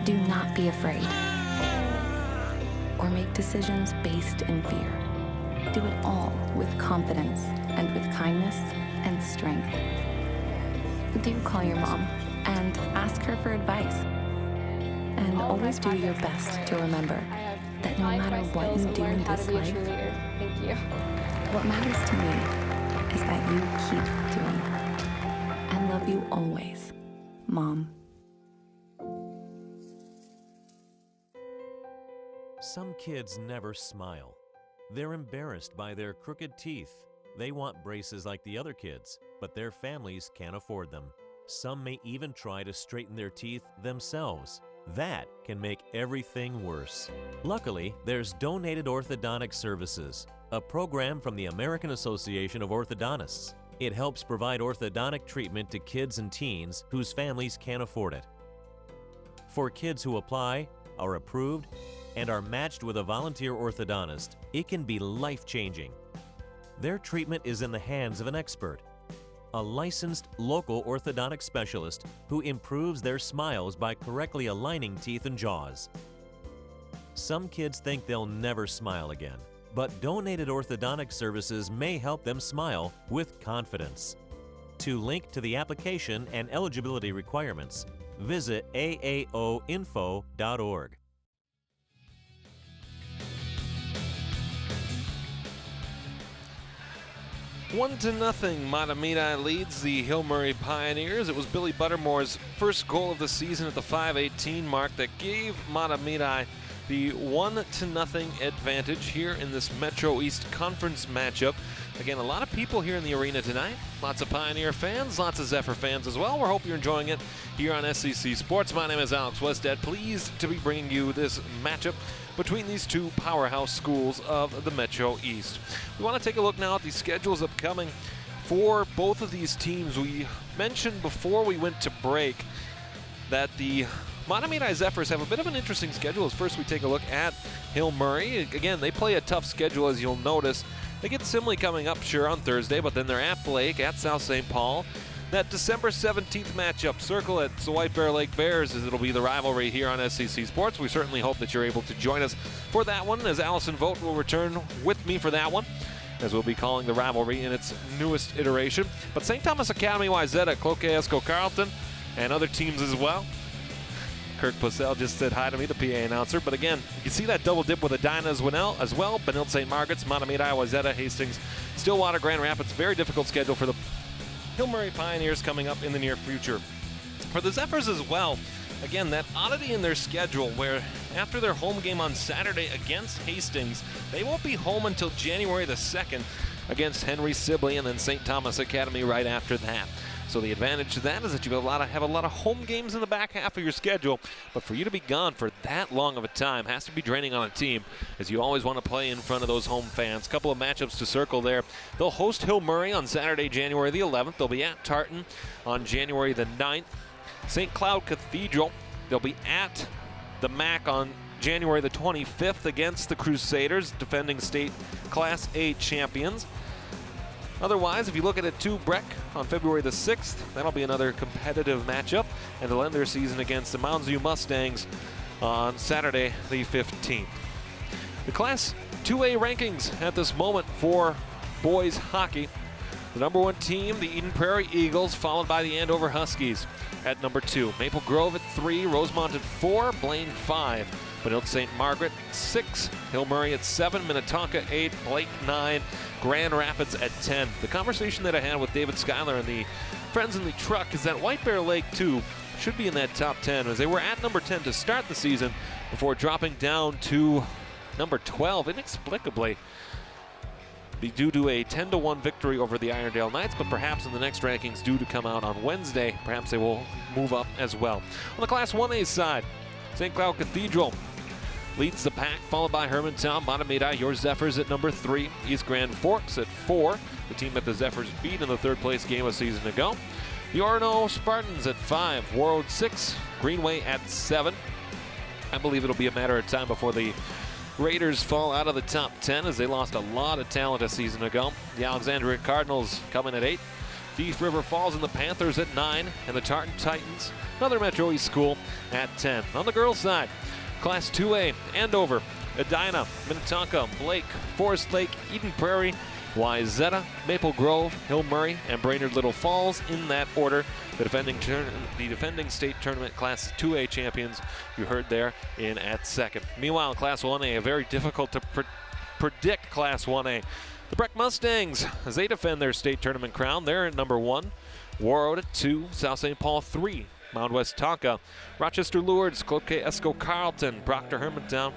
Do not be afraid. Or make decisions based in fear. Do it all with confidence and with kindness and strength. Do call your mom and ask her for advice. And always do your best to remember that no matter what you do in this life, Thank you. what matters to me is that you keep doing it. I love you always, Mom. Some kids never smile. They're embarrassed by their crooked teeth. They want braces like the other kids, but their families can't afford them. Some may even try to straighten their teeth themselves. That can make everything worse. Luckily, there's Donated Orthodontic Services, a program from the American Association of Orthodontists. It helps provide orthodontic treatment to kids and teens whose families can't afford it. For kids who apply, are approved, and are matched with a volunteer orthodontist, it can be life-changing. Their treatment is in the hands of an expert, a licensed local orthodontic specialist who improves their smiles by correctly aligning teeth and jaws. Some kids think they'll never smile again, but Donated Orthodontic Services may help them smile with confidence. To link to the application and eligibility requirements, visit aaoinfo.org. 1-0, Mahtomedi leads the Hill Murray Pioneers. It was Billy Buttermore's first goal of the season at the 5:18 mark that gave Mahtomedi the 1-0 advantage here in this Metro East Conference matchup. Again, a lot of people here in the arena tonight. Lots of Pioneer fans, lots of Zephyr fans as well. We hope you're enjoying it here on SCC Sports. My name is Alex Westad. Pleased to be bringing you this matchup between these two powerhouse schools of the Metro East. We want to take a look now at the schedules upcoming for both of these teams. We mentioned before we went to break that the Mahtomedi Zephyrs have a bit of an interesting schedule. As first we take a look at Hill Murray. Again, they play a tough schedule, as you'll notice. They get Simley coming up, sure, on Thursday, but then they're at Blake, at South St. Paul. That December 17th matchup, circle it, the White Bear Lake Bears, as it'll be the rivalry here on SCC Sports. We certainly hope that you're able to join us for that one, as Allison Vogt will return with me for that one, as we'll be calling the rivalry in its newest iteration. But St. Thomas Academy Wayzata, Cloquet Esco Carleton, and other teams as well. Kirk Purcell just said hi to me, the PA announcer. But again, you can see that double dip with Edina as well. Benilde St. Margaret's, Mahtomedi, Wayzata, Hastings, Stillwater, Grand Rapids. Very difficult schedule for the Hill Murray Pioneers coming up in the near future. For the Zephyrs as well, again, that oddity in their schedule where after their home game on Saturday against Hastings, they won't be home until January the 2nd against Henry Sibley and then St. Thomas Academy right after that. So the advantage to that is that you have a lot of home games in the back half of your schedule, but for you to be gone for that long of a time has to be draining on a team, as you always want to play in front of those home fans. Couple of matchups to circle there. They'll host Hill Murray on Saturday, January the 11th. They'll be at Tartan on January the 9th. St. Cloud Cathedral, they'll be at the MAC on January the 25th against the Crusaders, defending state Class A champions. Otherwise, if you look at it too, Breck on February the 6th, that'll be another competitive matchup, and they'll end their season against the Mounds View Mustangs on Saturday the 15th. The Class 2A rankings at this moment for boys hockey. The number 1 team, the Eden Prairie Eagles, followed by the Andover Huskies at number 2. Maple Grove at 3, Rosemont at 4, Blaine 5, Benilde St. Margaret 6, Hill Murray at 7, Minnetonka 8, Blake 9, Grand Rapids at 10. The conversation that I had with David Schuyler and the friends in the truck is that White Bear Lake 2 should be in that top 10, as they were at number 10 to start the season before dropping down to number 12 inexplicably, due to a 10-1 victory over the Irondale Knights, but perhaps in the next rankings due to come out on Wednesday, perhaps they will move up as well. On the Class 1A side, St. Cloud Cathedral leads the pack, followed by Hermantown, Mahtomedi, your Zephyrs at number 3, East Grand Forks at 4, the team that the Zephyrs beat in the third-place game a season ago. The Orono Spartans at 5, Warroad 6, Greenway at 7. I believe it'll be a matter of time before the Raiders fall out of the top 10, as they lost a lot of talent a season ago. The Alexandria Cardinals coming at 8. Thief River Falls and the Panthers at 9, and the Tartan Titans, another Metro East school, at 10. On the girls' side, Class 2A, Andover, Edina, Minnetonka, Blake, Forest Lake, Eden Prairie, Wayzata, Maple Grove, Hill Murray, and Brainerd Little Falls in that order. The defending state tournament Class 2A champions you heard there in at second. Meanwhile, Class 1A, a very difficult to predict Class 1A. The Breck Mustangs, as they defend their state tournament crown, they're at number 1. Warroad at 2, South St. Paul 3, Mount West Tonka, Rochester Lourdes, Cloquet Esco Carlton, Proctor Hermantown,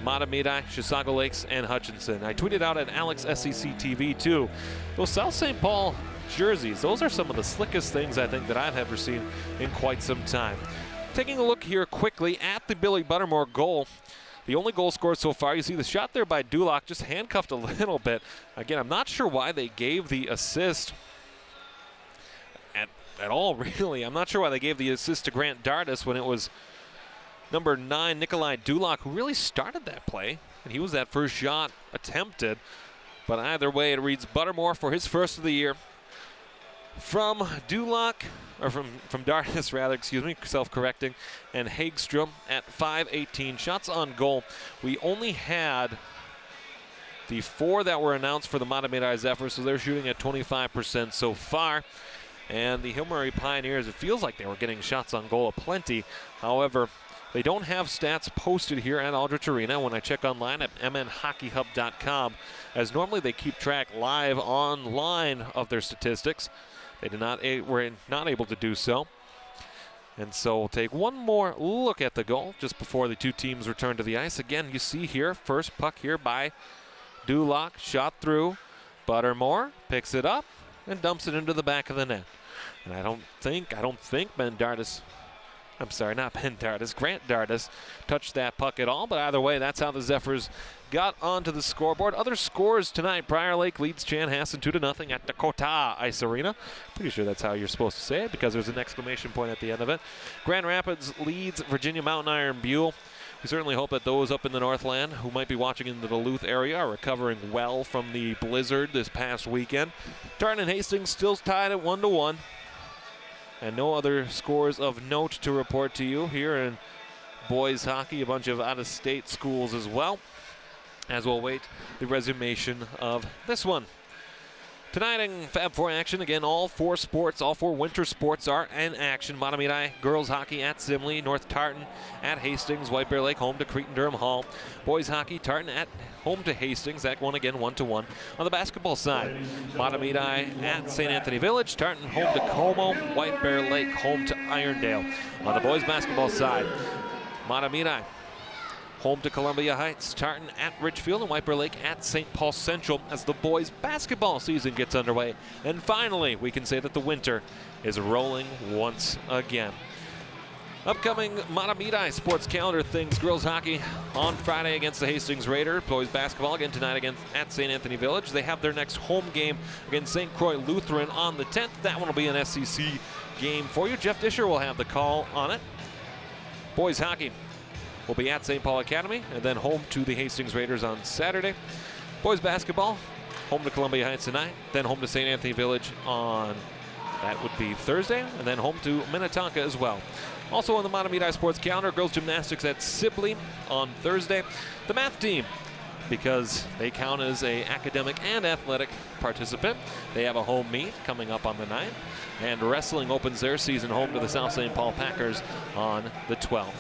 Mahtomedi, Chisago Lakes, and Hutchinson. I tweeted out at Alex SEC TV too. Those South St. Paul jerseys, those are some of the slickest things I think that I've ever seen in quite some time. Taking a look here quickly at the Billy Buttermore goal. The only goal scored so far, you see the shot there by Duloc, just handcuffed a little bit. Again, I'm not sure why they gave the assist at all, really. I'm not sure why they gave the assist to Grant Dardis when it was number 9, Nikolai Duloc, who really started that play. And he was that first shot attempted. But either way, it reads Buttermore for his first of the year. From Duloc, or from Dardis rather, excuse me, self-correcting, and Hagstrom at 5:18 shots on goal. We only had the 4 that were announced for the Mahtomedi Zephyrs, so they're shooting at 25% so far. And the Hill Murray Pioneers, it feels like they were getting shots on goal aplenty. However, they don't have stats posted here at Aldrich Arena when I check online at mnhockeyhub.com, as normally they keep track live online of their statistics. They were not able to do so. And so we'll take one more look at the goal just before the two teams return to the ice. Again, you see here, first puck here by Duloc, shot through. Buttermore picks it up and dumps it into the back of the net. And I don't think Ben Dardis, I'm sorry, not Ben Dardis, Grant Dardis touched that puck at all. But either way, that's how the Zephyrs got onto the scoreboard. Other scores tonight: Prior Lake leads Chanhassen 2-0 at Dakota Ice Arena. Pretty sure that's how you're supposed to say it because there's an exclamation point at the end of it. Grand Rapids leads Virginia Mountain Iron Buell. We certainly hope that those up in the Northland who might be watching in the Duluth area are recovering well from the blizzard this past weekend. Tartan and Hastings still tied at 1-1. And no other scores of note to report to you here in boys hockey. A bunch of out-of-state schools as well, as we'll wait the resummation of this one. Tonight in Fab 4 action, again, all 4 winter sports are in action. Mahtomedi girls hockey at Simley, North Tartan at Hastings, White Bear Lake home to Cretin-Durham Hall. Boys hockey, Tartan at home to Hastings, that one again 1-1. On the basketball side, Mahtomedi at St. Anthony Village, Tartan home to Como, White Bear Lake home to Irondale. On the boys basketball side, Mahtomedi home to Columbia Heights, Tartan at Richfield, and White Bear Lake at St. Paul Central as the boys' basketball season gets underway. And finally, we can say that the winter is rolling once again. Upcoming Mahtomedi sports calendar things: girls hockey on Friday against the Hastings Raiders. Boys basketball again tonight against at St. Anthony Village. They have their next home game against St. Croix Lutheran on the 10th. That one will be an SEC game for you. Jeff Disher will have the call on it. Boys hockey will be at St. Paul Academy and then home to the Hastings Raiders on Saturday. Boys basketball, home to Columbia Heights tonight, then home to St. Anthony Village on, that would be Thursday, and then home to Minnetonka as well. Also on the Mahtomedi sports calendar, girls gymnastics at Sibley on Thursday. The math team, because they count as a academic and athletic participant, they have a home meet coming up on the 9th. And wrestling opens their season home to the South St. Paul Packers on the 12th.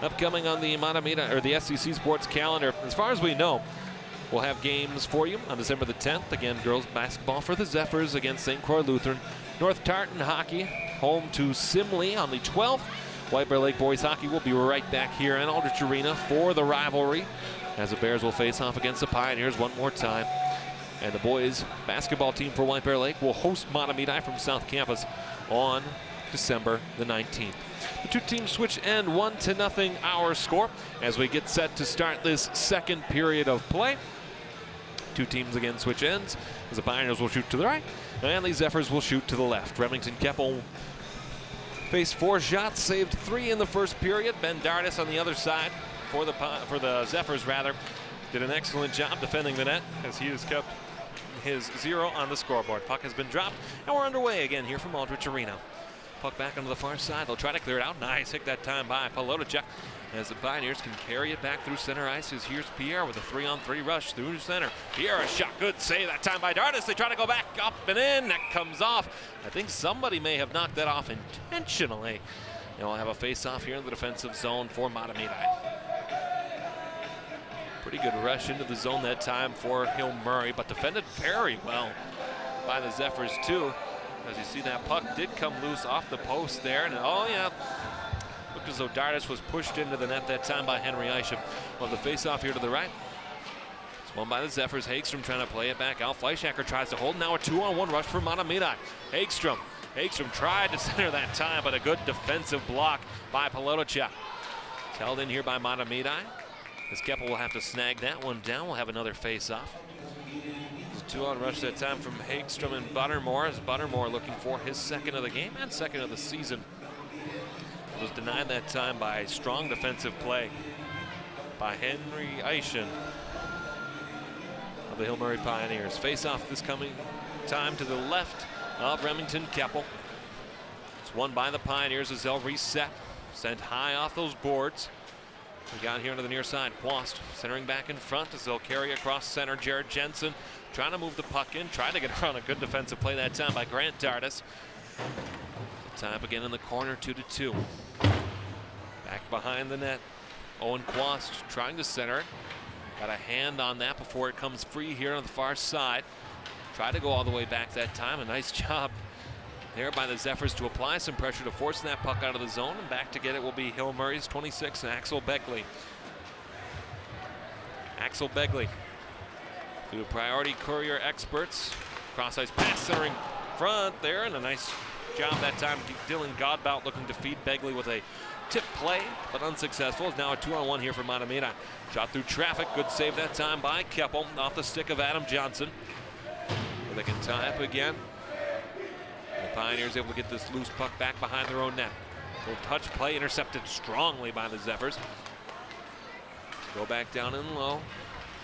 Upcoming on the Mahtomedi, or the SEC sports calendar, as far as we know, we'll have games for you on December the 10th. Again, girls basketball for the Zephyrs against St. Croix Lutheran. North Tartan hockey, home to Simley on the 12th. White Bear Lake boys hockey will be right back here in Aldrich Arena for the rivalry, as the Bears will face off against the Pioneers one more time. And the boys basketball team for White Bear Lake will host Mahtomedi from South Campus on December the 19th. The two teams switch end 1-0 our score as we get set to start this second period of play. Two teams again switch ends as the Pioneers will shoot to the right and the Zephyrs will shoot to the left. Remington Keppel faced 4 shots, saved 3 in the first period. Ben Dardis on the other side for the Zephyrs did an excellent job defending the net as he has kept his 0 on the scoreboard. Puck has been dropped and we're underway again here from Aldrich Arena. Puck back onto the far side. They'll try to clear it out. Nice hit that time by Palotacek. as the Pioneers can carry it back through center ice. As here's Pierre with a 3-on-3 rush through center. Pierre, a shot, good save that time by Dardis. They try to go back up and in. That comes off. I think somebody may have knocked that off intentionally. And we'll have a face-off here in the defensive zone for Mahtomedi. Pretty good rush into the zone that time for Hill Murray, but defended very well by the Zephyrs too. As you see, that puck did come loose off the post there, and oh yeah, looked as though Dardis was pushed into the net that time by Henry Isham. Well, the face-off here to the right. It's won by the Zephyrs. Hagstrom trying to play it back out. Fleischacker tries to hold. Now a 2-on-1 rush for Mahtomedi. Hagstrom tried to center that time, but a good defensive block by Pelotachuk. It's held in here by Mahtomedi. As Keppel will have to snag that one down. We'll have another face-off. It's a 2-on rush that time from Hagstrom and Buttermore, as Buttermore looking for his second of the game and second of the season. Was denied that time by strong defensive play by Henry Isham of the Hill Murray Pioneers. Face-off this coming time to the left of Remington Keppel. It's won by the Pioneers as they'll reset. Sent high off those boards. We got here into the near side. Quast centering back in front as they'll carry across center. Jared Jensen trying to move the puck in. Trying to get around a good defensive play that time by Grant Dardis. Tie up again in the corner, 2-2. Back behind the net. Owen Quast trying to center it. Got a hand on that before it comes free here on the far side. Tried to go all the way back that time. A nice job there by the Zephyrs to apply some pressure to force that puck out of the zone. And back to get it will be Hill Murray's 26, Axel Begley. Axel Begley, through Priority Courier experts. Cross-ice pass centering front there, and a nice job that time. Dylan Godbout looking to feed Begley with a tip play, but unsuccessful. It's now a 2-on-1 here for Mahtomedi. Shot through traffic. Good save that time by Keppel off the stick of Adam Johnson. But they can tie up again. The Pioneers able to get this loose puck back behind their own net. Little touch play intercepted strongly by the Zephyrs. Go back down and low.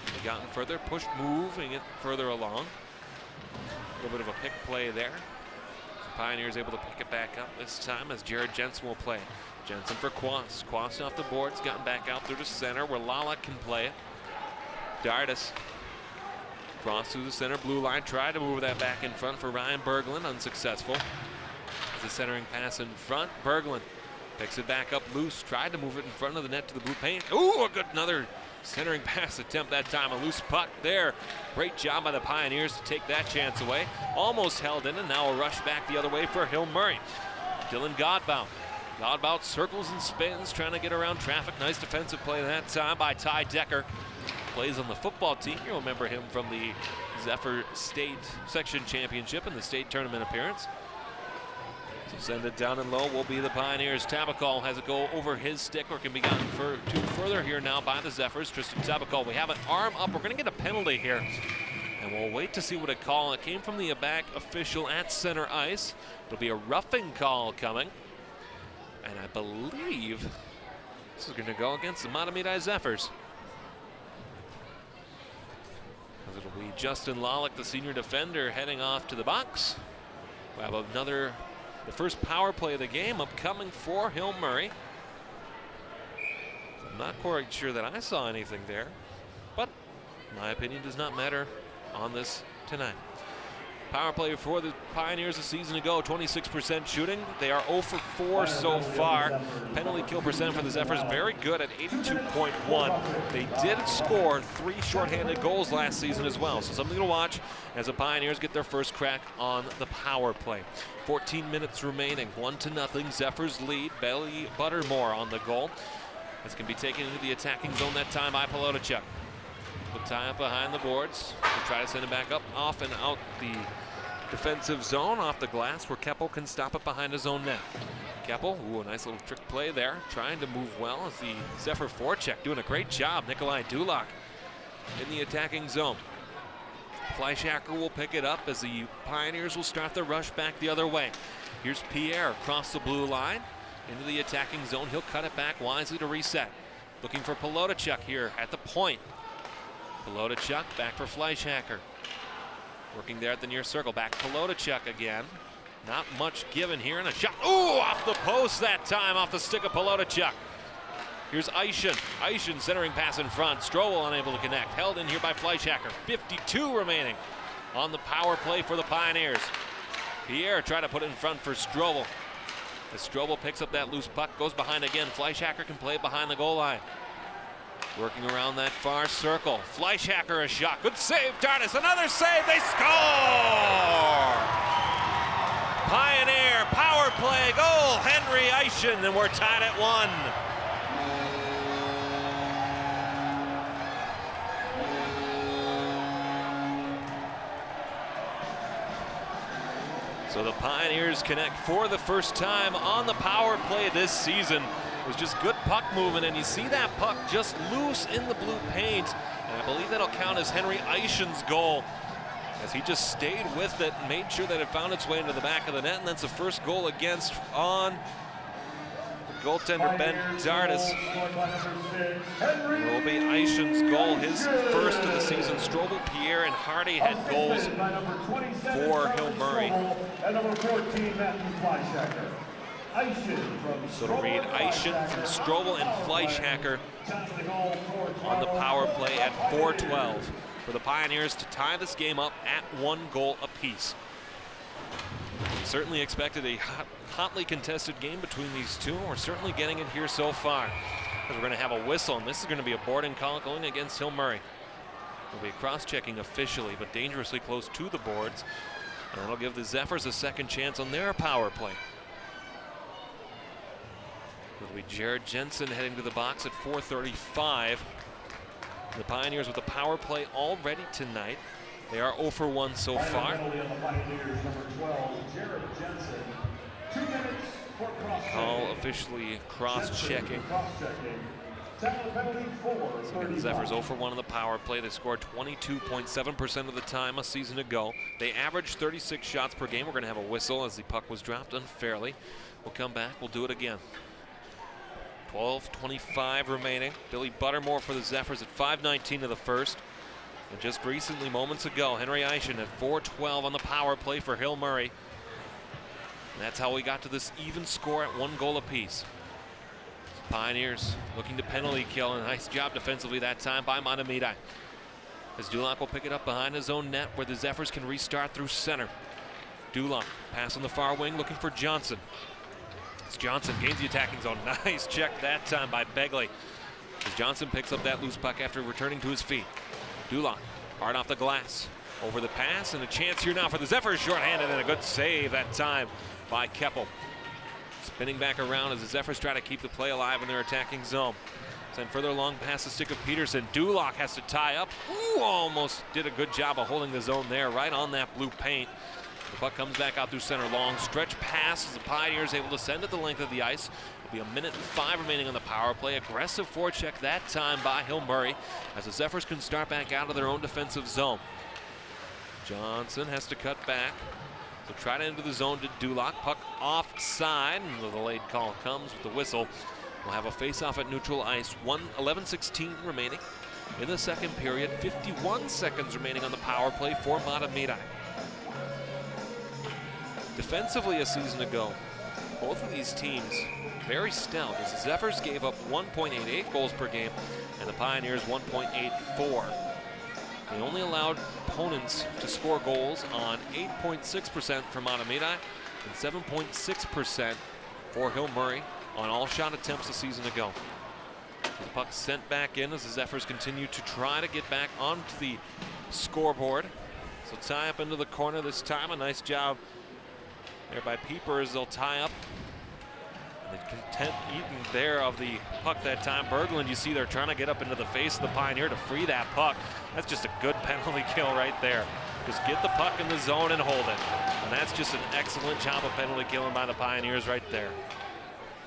They gotten further, pushed, moving it further along. A little bit of a pick play there. Pioneers able to pick it back up this time as Jared Jensen will play. Jensen for Quast. Quast off the boards, gotten back out through the center where Lala can play it. Dardis cross through the center blue line, tried to move that back in front for Ryan Berglund, unsuccessful. As a centering pass in front, Berglund picks it back up loose, tried to move it in front of the net to the blue paint. Ooh, a good another centering pass attempt that time, a loose puck there. Great job by the Pioneers to take that chance away. Almost held in, and now a rush back the other way for Hill Murray. Dylan Godbout. Godbout circles and spins, trying to get around traffic. Nice defensive play that time by Ty Decker. Plays on the football team. You'll remember him from the Zephyr State Section Championship and the state tournament appearance. So send it down and low will be the Pioneers. Tabakol has it go over his stick, or can be gotten to further here now by the Zephyrs. Tristan Tabakol, we have an arm up. We're going to get a penalty here. And we'll wait to see what it call. It came from the back official at center ice. It'll be a roughing call coming. And I believe this is going to go against the Mahtomedi Zephyrs. It'll be Justin Lalick, the senior defender, heading off to the box. We have the first power play of the game upcoming for Hill Murray. I'm not quite sure that I saw anything there, but my opinion does not matter on this tonight. Power play for the Pioneers a season ago, 26% shooting. They are 0 for 4 so far. Penalty kill percent for the Zephyrs, very good at 82.1. They did score 3 shorthanded goals last season as well, so something to watch as the Pioneers get their first crack on the power play. 14 minutes remaining, 1-0. Zephyrs lead. Belly Buttermore on the goal. This can be taken into the attacking zone that time by Pelotachuk. The tie up behind the boards. We'll try to send it back up, off and out the defensive zone, off the glass where Keppel can stop it behind his own net. Keppel, ooh, a nice little trick play there, trying to move well as the Zephyr forecheck, doing a great job. Nikolai Dulak in the attacking zone. Fleischacker will pick it up as the Pioneers will start the rush back the other way. Here's Pierre across the blue line into the attacking zone. He'll cut it back wisely to reset. Looking for Pelotachuk here at the point. Pelotachuk back for Fleischacker. Working there at the near circle. Back Pelotachuk again. Not much given here, and a shot. Ooh, off the post that time, off the stick of Pelotachuk. Here's Eischen. Eischen centering pass in front. Strobel unable to connect. Held in here by Fleischhacker. 52 remaining on the power play for the Pioneers. Pierre tried to put it in front for Strobel. As Strobel picks up that loose puck, goes behind again. Fleischhacker can play it behind the goal line. Working around that far circle. Fleischhacker a shot. Good save, Dardis. Another save. They score! Pioneer power play goal. Henry Eischen, and we're tied at 1. So the Pioneers connect for the first time on the power play this season. It was just good puck movement, and you see that puck just loose in the blue paint. And I believe that'll count as Henry Eischen's goal, as he just stayed with it and made sure that it found its way into the back of the net. And that's the first goal against on the goaltender Ben Dardis. It will be Eischen's goal, his first of the season. Strobel, Pierre, and Hardy had goals for Hill Murray. And number 14, Matthew Fleischhacker. So to read Eischen from Strobel and Fleischhacker on the power play at 4:12 for the Pioneers to tie this game up at 1 goal apiece. Certainly expected a hotly contested game between these two. We're certainly getting it here so far, as we're going to have a whistle, and this is going to be a boarding call going against Hill Murray. We'll be cross-checking officially, but dangerously close to the boards, and that'll give the Zephyrs a second chance on their power play. It'll be Jared Jensen heading to the box at 4:35. The Pioneers with the power play already tonight. They are 0 for 1 so far. Call officially cross-checking. So again, the Zephyrs 0 for 1 on the power play. They scored 22.7% of the time a season ago. They averaged 36 shots per game. We're going to have a whistle as the puck was dropped unfairly. We'll come back. We'll do it again. 12:25 remaining. Billy Buttermore for the Zephyrs at 5:19 of the first. And just recently, moments ago, Henry Eischen at 4:12 on the power play for Hill Murray. And that's how we got to this even score at 1 goal apiece. Pioneers looking to penalty kill, and nice job defensively that time by Mahtomedi. As Dulac will pick it up behind his own net, where the Zephyrs can restart through center. Dulac pass on the far wing, looking for Johnson. It's Johnson gains the attacking zone. Nice check that time by Begley, as Johnson picks up that loose puck after returning to his feet. Dulac hard off the glass, over the pass, and a chance here now for the Zephyrs, shorthanded, and a good save that time by Keppel. Spinning back around as the Zephyrs try to keep the play alive in their attacking zone. Send further along past the stick of Peterson. Dulac has to tie up. Ooh, almost did a good job of holding the zone there, right on that blue paint. The puck comes back out through center. Long stretch pass as the Pioneers able to send it the length of the ice. It'll be 1:05 remaining on the power play. Aggressive forecheck that time by Hill Murray, as the Zephyrs can start back out of their own defensive zone. Johnson has to cut back. So try to enter the zone to Dulac. Puck offside, and the delayed call comes with the whistle. We'll have a face-off at neutral ice. 11:16 remaining in the second period. 51 seconds remaining on the power play for Mahtomedi. Defensively a season ago, both of these teams very stout, as the Zephyrs gave up 1.88 goals per game and the Pioneers 1.84. They only allowed opponents to score goals on 8.6% for Mahtomedi and 7.6% for Hill Murray on all shot attempts a season ago. The puck sent back in as the Zephyrs continue to try to get back onto the scoreboard. So tie up into the corner this time. A nice job there by Pieper as they'll tie up. The content eaten there of the puck that time. Berglund, you see they're trying to get up into the face of the Pioneer to free that puck. That's just a good penalty kill right there. Just get the puck in the zone and hold it. And that's just an excellent job of penalty killing by the Pioneers right there.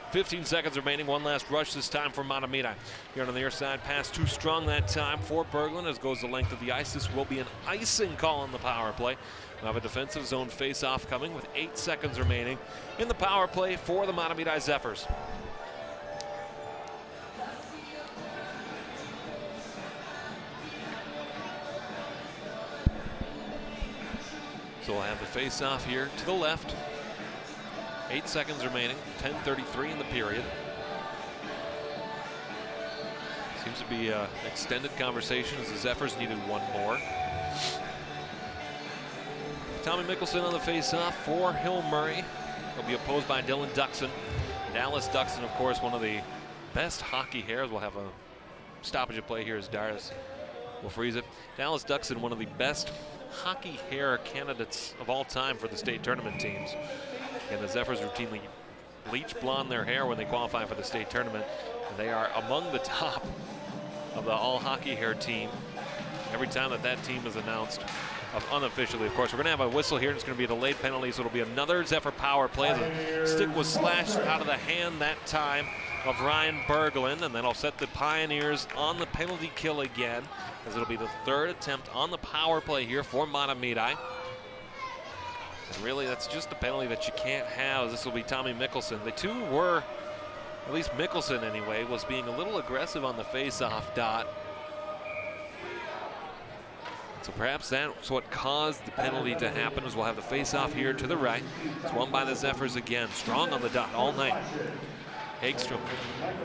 15 seconds remaining, one last rush this time for Mahtomedi. Here on the near side, pass too strong that time for Berglund as goes the length of the ice. This will be an icing call on the power play. We'll have a defensive zone face-off coming with 8 seconds remaining in the power play for the Mahtomedi Zephyrs. So we'll have the face-off here to the left. 8 seconds remaining, 10:33 in the period. to be an extended conversation as the Zephyrs needed one more. Tommy Mickelson on the face-off for Hill Murray. He'll be opposed by Dylan Duxon. Dallas Duxon, of course, one of the best hockey hairs. We'll have a stoppage of play here as Darius will freeze it. Dallas Duxon, one of the best hockey hair candidates of all time for the state tournament teams. And the Zephyrs routinely bleach blonde their hair when they qualify for the state tournament. And they are among the top of the all hockey hair team every time that team is announced. Unofficially, of course. We're going to have a whistle here, and it's going to be a delayed penalty, so it'll be another Zephyr power play. The stick was slashed out of the hand that time of Ryan Berglund, and then I'll set the Pioneers on the penalty kill again, as it'll be the third attempt on the power play here for Mahtomedi. And really, that's just the penalty that you can't have. This will be Tommy Mickelson. The two were, at least Mickelson anyway, was being a little aggressive on the face-off dot. So perhaps that's what caused the penalty to happen, as we'll have the face-off here to the right. It's won by the Zephyrs again, strong on the dot all night. Hagstrom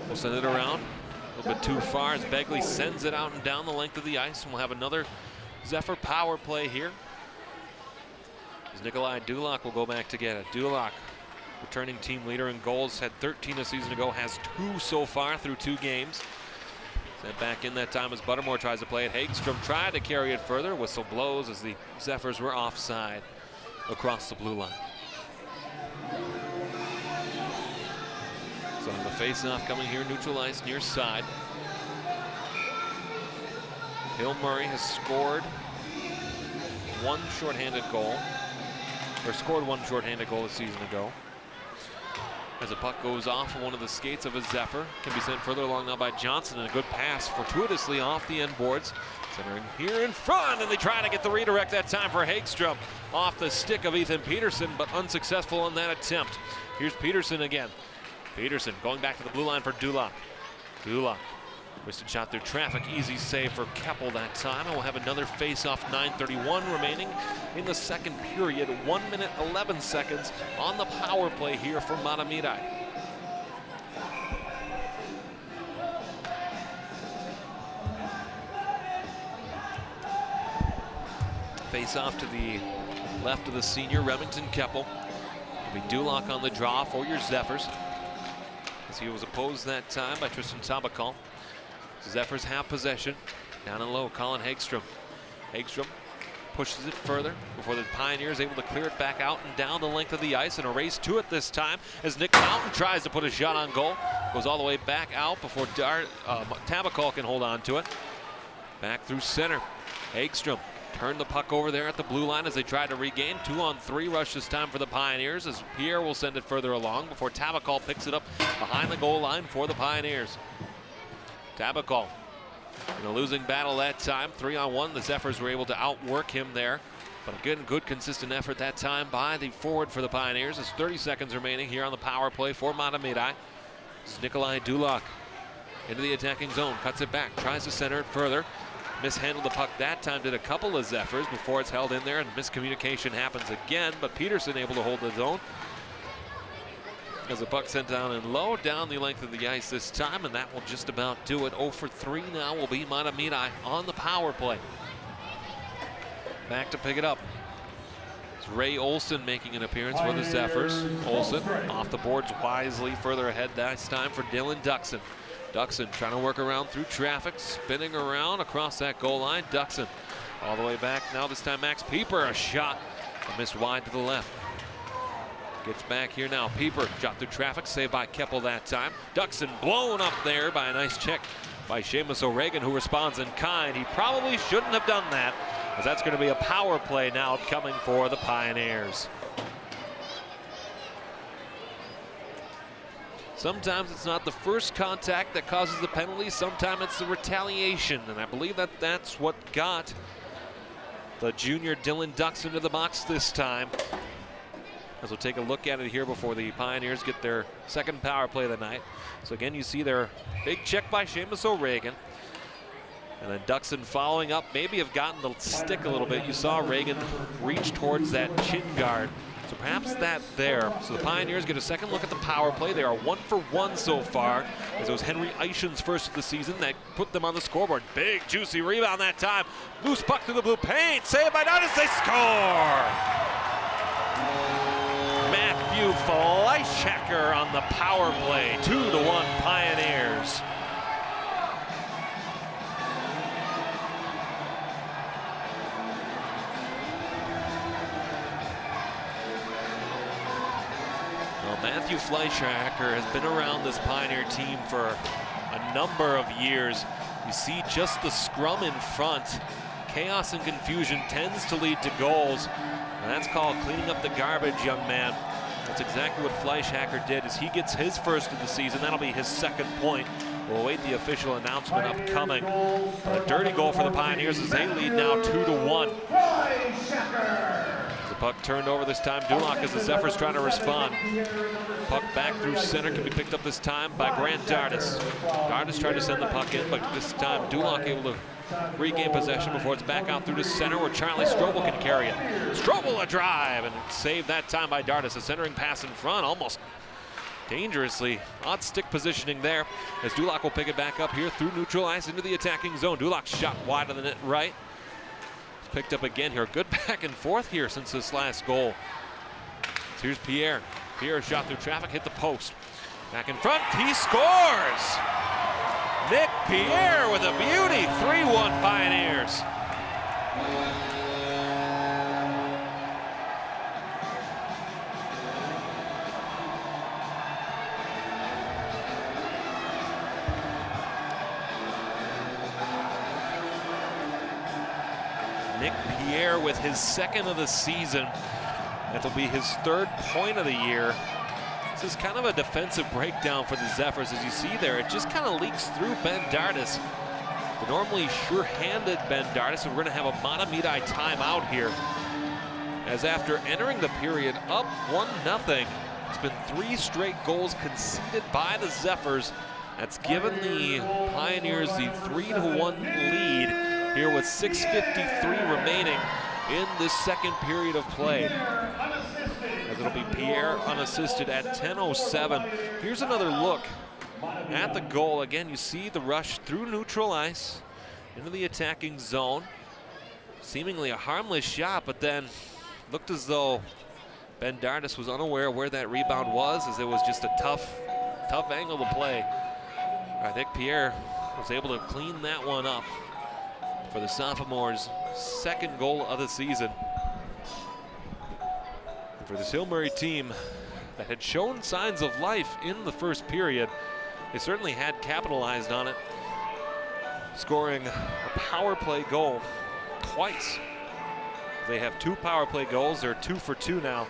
will send it around a little bit too far as Begley sends it out and down the length of the ice, and we'll have another Zephyr power play here. As Nikolai Dulak will go back to get it. Dulak, returning team leader in goals, had 13 a season ago, has 2 so far through 2 games. Sent back in that time as Buttermore tries to play it. Hagstrom tried to carry it further. Whistle blows as the Zephyrs were offside across the blue line. So the face-off coming here, neutral ice near side. Hill Murray has scored one shorthanded goal, or scored one shorthanded goal a season ago. As the puck goes off of one of the skates of a Zephyr, can be sent further along now by Johnson, and a good pass fortuitously off the end boards. Centering here in front, and they try to get the redirect that time for Hagstrom off the stick of Ethan Peterson, but unsuccessful on that attempt. Here's Peterson again. Peterson going back to the blue line for Dulak. Dulak, twisted shot through traffic, easy save for Keppel that time, and we'll have another face-off. 9:31 remaining in the second period. 1 minute 11 seconds on the power play here for Mahtomedi. Face-off to the left of the senior, Remington Keppel. It'll be Dulak on the draw for your Zephyrs, as he was opposed that time by Tristan Tabakal. Zephyrs have possession. Down and low, Colin Hagstrom. Hagstrom pushes it further before the Pioneers able to clear it back out and down the length of the ice, and a race to it this time as Nick Mountain tries to put a shot on goal. Goes all the way back out before Tabakal can hold on to it. Back through center. Hagstrom turned the puck over there at the blue line as they try to regain. 2-on-3 rush this time for the Pioneers, as Pierre will send it further along before Tabakal picks it up behind the goal line for the Pioneers. Tabakal in a losing battle that time. 3-on-1. The Zephyrs were able to outwork him there, but again, good consistent effort that time by the forward for the Pioneers. There's 30 seconds remaining here on the power play for Mahtomedi. This is Nikolai Dulak into the attacking zone, cuts it back, tries to center it further. Mishandled the puck that time, did a couple of Zephyrs before it's held in there, and miscommunication happens again, but Peterson able to hold the zone. As the puck sent down and low, down the length of the ice this time, and that will just about do it. 0 for 3 now will be Mahtomedi on the power play. Back to pick it up. It's Ray Olson making an appearance for the Zephyrs. Olson off the boards wisely, further ahead this time for Dylan Duxon. Duxon trying to work around through traffic, spinning around across that goal line. Duxon all the way back now, this time Max Pieper, a shot, missed wide to the left. Gets back here now. Pieper shot through traffic, saved by Keppel that time. Duxon blown up there by a nice check by Seamus O'Regan, who responds in kind. He probably shouldn't have done that, as that's going to be a power play now coming for the Pioneers. Sometimes it's not the first contact that causes the penalty, sometimes it's the retaliation, and I believe that that's what got the junior Dylan Duxon into the box this time. As we'll take a look at it here before the Pioneers get their second power play of the night. So again, you see their big check by Seamus O'Regan. And then Duxon following up, maybe have gotten the stick a little bit. You saw Reagan reach towards that chin guard So perhaps that there. So the Pioneers get a second look at the power play. They are 1 for 1 so far, as it was Henry Eichen's first of the season that put them on the scoreboard. Big, juicy rebound that time. Loose puck through the blue paint. Saved by Dardis. They score! Matthew Fleischhacker on the power play. 2-1 Pioneers. Matthew Fleischhacker has been around this Pioneer team for a number of years. You see just the scrum in front. Chaos and confusion tends to lead to goals. And that's called cleaning up the garbage, young man. That's exactly what Fleischhacker did as he gets his first of the season. That'll be his second point. We'll await the official announcement upcoming. A dirty goal for the Pioneers as they lead now 2-1. The puck turned over this time. Dulac as the Zephyrs trying to respond. Puck back through center can be picked up this time by Grant Dardis. Dardis tried to send the puck in, but this time Dulac able to regain possession before it's back out through the center where Charlie Strobel can carry it. Strobel a drive and saved that time by Dardis. A centering pass in front, almost dangerously. Odd stick positioning there as Dulac will pick it back up here through neutral ice into the attacking zone. Dulac shot wide of the net right. Picked up again here. Good back and forth here since this last goal. So here's Pierre. Pierre shot through traffic, hit the post. Back in front, he scores! Nick Pierre with a beauty. 3-1 Pioneers. Nick Pierre with his second of the season. That'll be his third point of the year. This is kind of a defensive breakdown for the Zephyrs. As you see there, it just kind of leaks through Ben Dardis. The normally sure-handed Ben Dardis, and we're going to have a Mahtomedi timeout here. As after entering the period up 1-0, it's been 3 straight goals conceded by the Zephyrs. That's given the Pioneers the 3-1 lead here with 6:53 remaining in this second period of play. As it'll be Pierre unassisted at 10:07. Here's another look at the goal. Again, you see the rush through neutral ice into the attacking zone. Seemingly a harmless shot, but then looked as though Ben Dardis was unaware where that rebound was, as it was just a tough angle to play. I think Pierre was able to clean that one up for the sophomore's second goal of the season. And for this Hill Murray team that had shown signs of life in the first period, they certainly had capitalized on it, scoring a power play goal twice. They have 2 power play goals. They're 2 for 2 now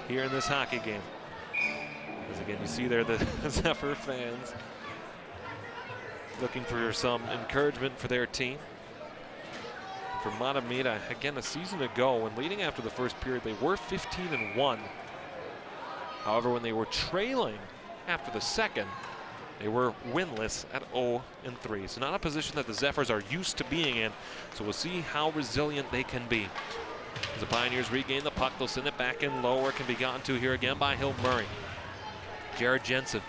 here in this hockey game. As again, you see there the Zephyr fans looking for some encouragement for their team. For Mahtomedi, again, a season ago, when leading after the first period, they were 15-1. However, when they were trailing after the second, they were winless at 0-3. So not a position that the Zephyrs are used to being in. So we'll see how resilient they can be. As the Pioneers regain the puck, they'll send it back in low where it can be gotten to here again by Hill Murray. Jared Jensen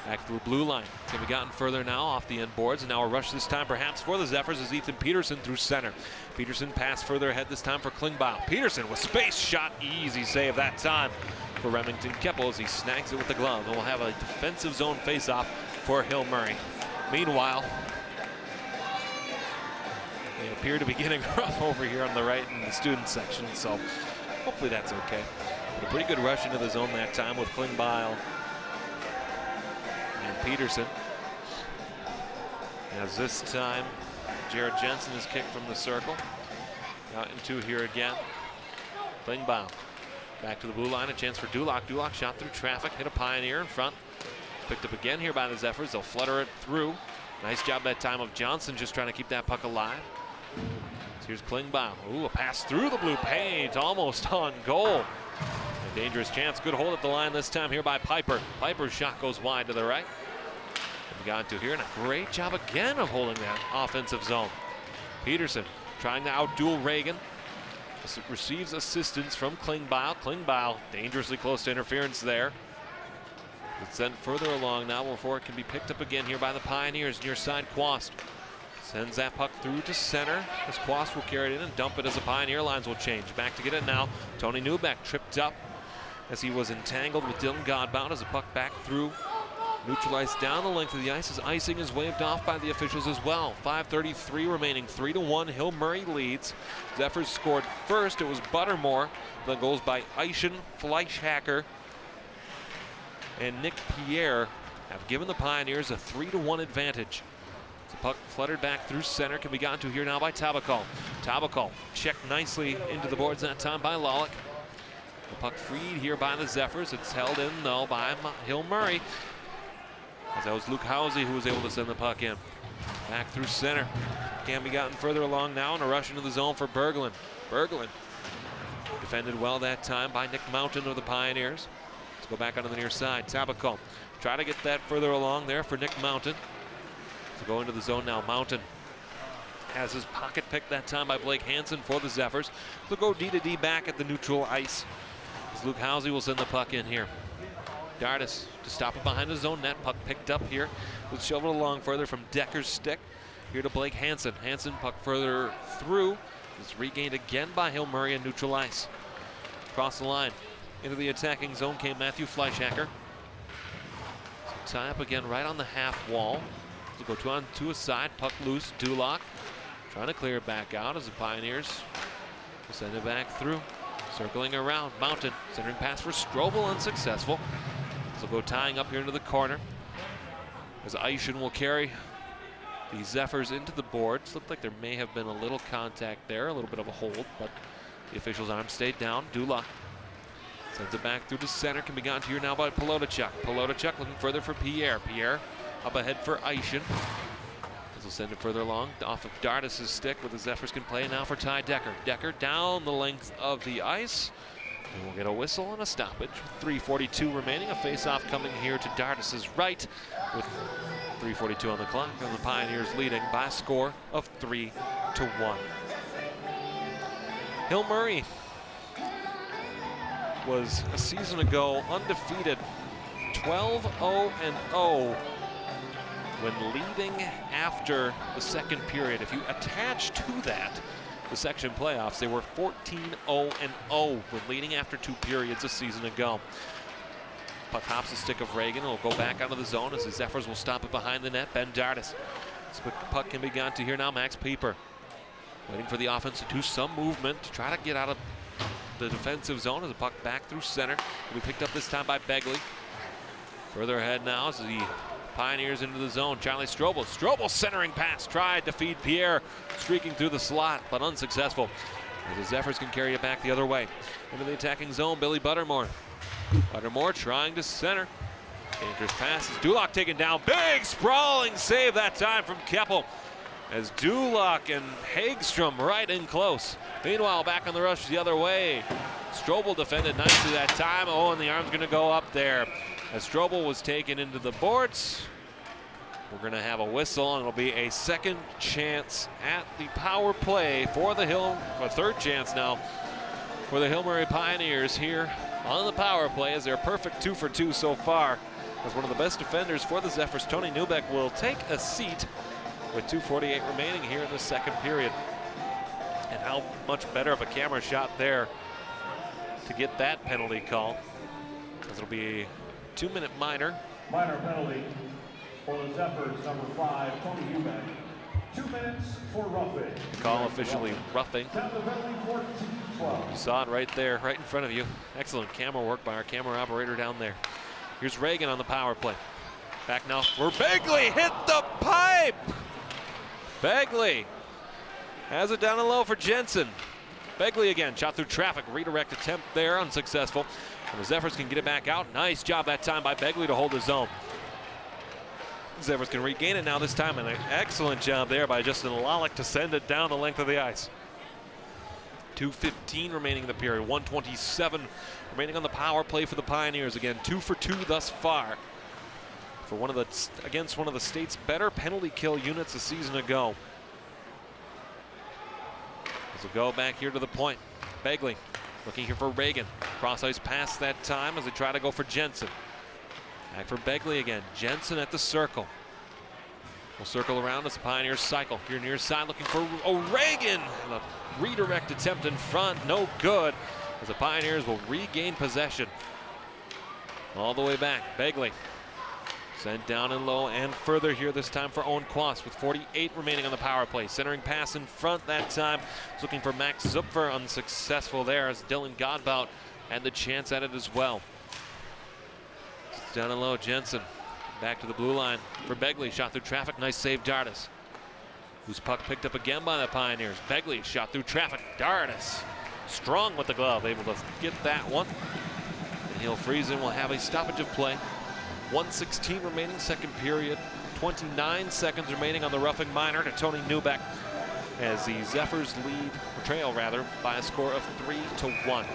back through blue line. Can be gotten further now off the end boards, and now a rush this time perhaps for the Zephyrs as Ethan Peterson through center. Peterson passed further ahead this time for Klingbeil. Peterson with space shot, easy save that time for Remington Keppel as he snags it with the glove. And we'll have a defensive zone face-off for Hill Murray. Meanwhile, they appear to be getting rough over here on the right in the student section, so hopefully that's okay. But a pretty good rush into the zone that time with Klingbeil and Peterson. As this time, Jared Jensen is kicked from the circle. Out into here again. Klingbeil back to the blue line, a chance for Dulac. Dulac shot through traffic, hit a Pioneer in front. Picked up again here by the Zephyrs. They'll flutter it through. Nice job that time of Johnson just trying to keep that puck alive. So here's Klingbeil. Ooh, a pass through the blue paint, almost on goal. A dangerous chance. Good hold at the line this time here by Piper. Piper's shot goes wide to the right. We got into here, and a great job again of holding that offensive zone. Peterson trying to outduel Reagan. receives assistance from Klingbeil. Klingbeil dangerously close to interference there. It's sent further along now before it can be picked up again here by the Pioneers. Near side, Quast sends that puck through to center as Quast will carry it in and dump it as the Pioneer lines will change. Back to get it now. Tony Newbeck tripped up as he was entangled with Dylan Godbout as the puck back through. Neutralized down the length of the ice as icing is waved off by the officials as well. 5:33 remaining, 3-1. Hill Murray leads. Zephyrs scored first. It was Buttermore. The goals by Eischen, Fleischhacker, and Nick Pierre have given the Pioneers a 3-1 advantage. The puck fluttered back through center, can be gotten to here now by Tabakal. Tabakal checked nicely into the boards that time by Lawlick. The puck freed here by the Zephyrs. It's held in though by Hill Murray. As that was Luke Housey who was able to send the puck in. Back through center. Can be gotten further along now and a rush into the zone for Berglund. Berglund defended well that time by Nick Mountain of the Pioneers. Let's go back onto the near side. Tabakal try to get that further along there for Nick Mountain. To go into the zone now. Mountain has his pocket picked that time by Blake Hansen for the Zephyrs. They'll go D-to-D back at the neutral ice. As Luke Housey will send the puck in here. Dardis to stop it behind his own net. Puck picked up here. Was shoveled along further from Decker's stick. Here to Blake Hansen. Hansen puck further through. It's regained again by Hill Murray and neutral ice. Across the line. Into the attacking zone came Matthew Fleischhacker. So tie up again right on the half wall. To go to a side. Puck loose. Duloc trying to clear it back out as the Pioneers will send it back through. Circling around. Mountain. Centering pass for Strobel unsuccessful. So go tying up here into the corner. As Eischen will carry the Zephyrs into the boards. Looked like there may have been a little contact there. A little bit of a hold. But the official's arm stayed down. Duloc sends it back through to center. Can be gotten to here now by Pelotachuk. Pelotachuk looking further for Pierre. Pierre up ahead for Eischen. This will send it further along off of Dardis' stick where the Zephyrs can play now for Ty Decker. Decker down the length of the ice. And we'll get a whistle and a stoppage. 3:42 remaining. A face-off coming here to Dardis' right with 3:42 on the clock. And the Pioneers leading by a score of 3-1. Hill Murray was a season ago undefeated, 12-0-0 when leading after the second period. If you attach to that the section playoffs, they were 14-0-0 when leading after 2 periods a season ago. Puck hops the stick of Reagan. It'll go back onto the zone as the Zephyrs will stop it behind the net. Ben Dardis. This puck can be gone to here now. Max Pieper waiting for the offense to do some movement to try to get out of the defensive zone as the puck back through center. Will be picked up this time by Begley. Further ahead now as the Pioneers into the zone. Charlie Strobel. Strobel centering pass. Tried to feed Pierre. Streaking through the slot, but unsuccessful. As the Zephyrs can carry it back the other way. Into the attacking zone, Billy Buttermore. Buttermore trying to center. Dangerous pass. Duloc taken down. Big sprawling save that time from Keppel. As Duloc and Hagstrom right in close. Meanwhile, back on the rush the other way. Strobel defended nicely that time. Oh, and the arm's going to go up there. As Strobel was taken into the boards, we're going to have a whistle, and it'll be a second chance at the power play for the Hill, a third chance now for the Hill Murray Pioneers here on the power play as they're perfect 2 for 2 so far. As one of the best defenders for the Zephyrs, Tony Newbeck will take a seat with 2:48 remaining here in the second period. And how much better of a camera shot there to get that penalty call, as it'll be a 2-minute minor. Minor penalty for the Zephyrs, number 5, Tony Newbeck. 2 minutes for roughing. The call officially roughing. You saw it right there, right in front of you. Excellent camera work by our camera operator down there. Here's Reagan on the power play. Back now for Begley. Hit the pipe! Begley has it down and low for Jensen. Begley again, shot through traffic. Redirect attempt there, unsuccessful. And the Zephyrs can get it back out. Nice job that time by Begley to hold his own. The Zephyrs can regain it now this time, and an excellent job there by Justin Lawlick to send it down the length of the ice. 2:15 remaining in the period. 1:27 remaining on the power play for the Pioneers. Again, 2 for 2 thus far for against one of the state's better penalty kill units a season ago. As we go back here to the point. Begley looking here for Reagan. Cross ice pass that time as they try to go for Jensen. Back for Begley again. Jensen at the circle. We'll circle around as the Pioneers cycle. Here near side looking for Reagan. The redirect attempt in front, no good. As the Pioneers will regain possession. All the way back, Begley. Sent down and low and further here this time for Owen Quast with 48 remaining on the power play. Centering pass in front that time. He's looking for Max Zupfer, unsuccessful there as Dylan Godbout had the chance at it as well. It's down and low, Jensen back to the blue line for Begley. Shot through traffic, nice save Dardis. Whose puck picked up again by the Pioneers. Begley shot through traffic, Dardis strong with the glove, able to get that one. And he'll freeze and will have a stoppage of play. 1:16 remaining, second period. 29 seconds remaining on the roughing minor to Tony Newbeck as the Zephyrs lead, or trail rather, by a score of 3-1.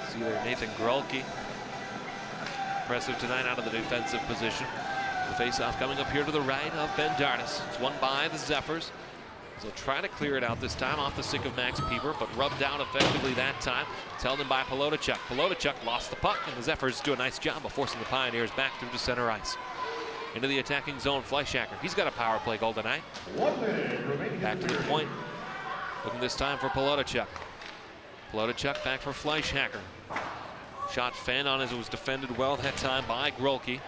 See there Nathan Grulke, impressive tonight out of the defensive position. The face-off coming up here to the right of Ben Dardis. It's won by the Zephyrs. They'll try to clear it out this time off the stick of Max Pieper, but rubbed out effectively that time. It's held in by Polotachuk. Polotachuk lost the puck, and the Zephyrs do a nice job of forcing the Pioneers back through to center ice. Into the attacking zone, Fleischacker. He's got a power play goal tonight. Back to the point. Looking this time for Polotachuk. Polotachuk back for Fleischacker. Shot fanned on as it was defended well that time by Grulke.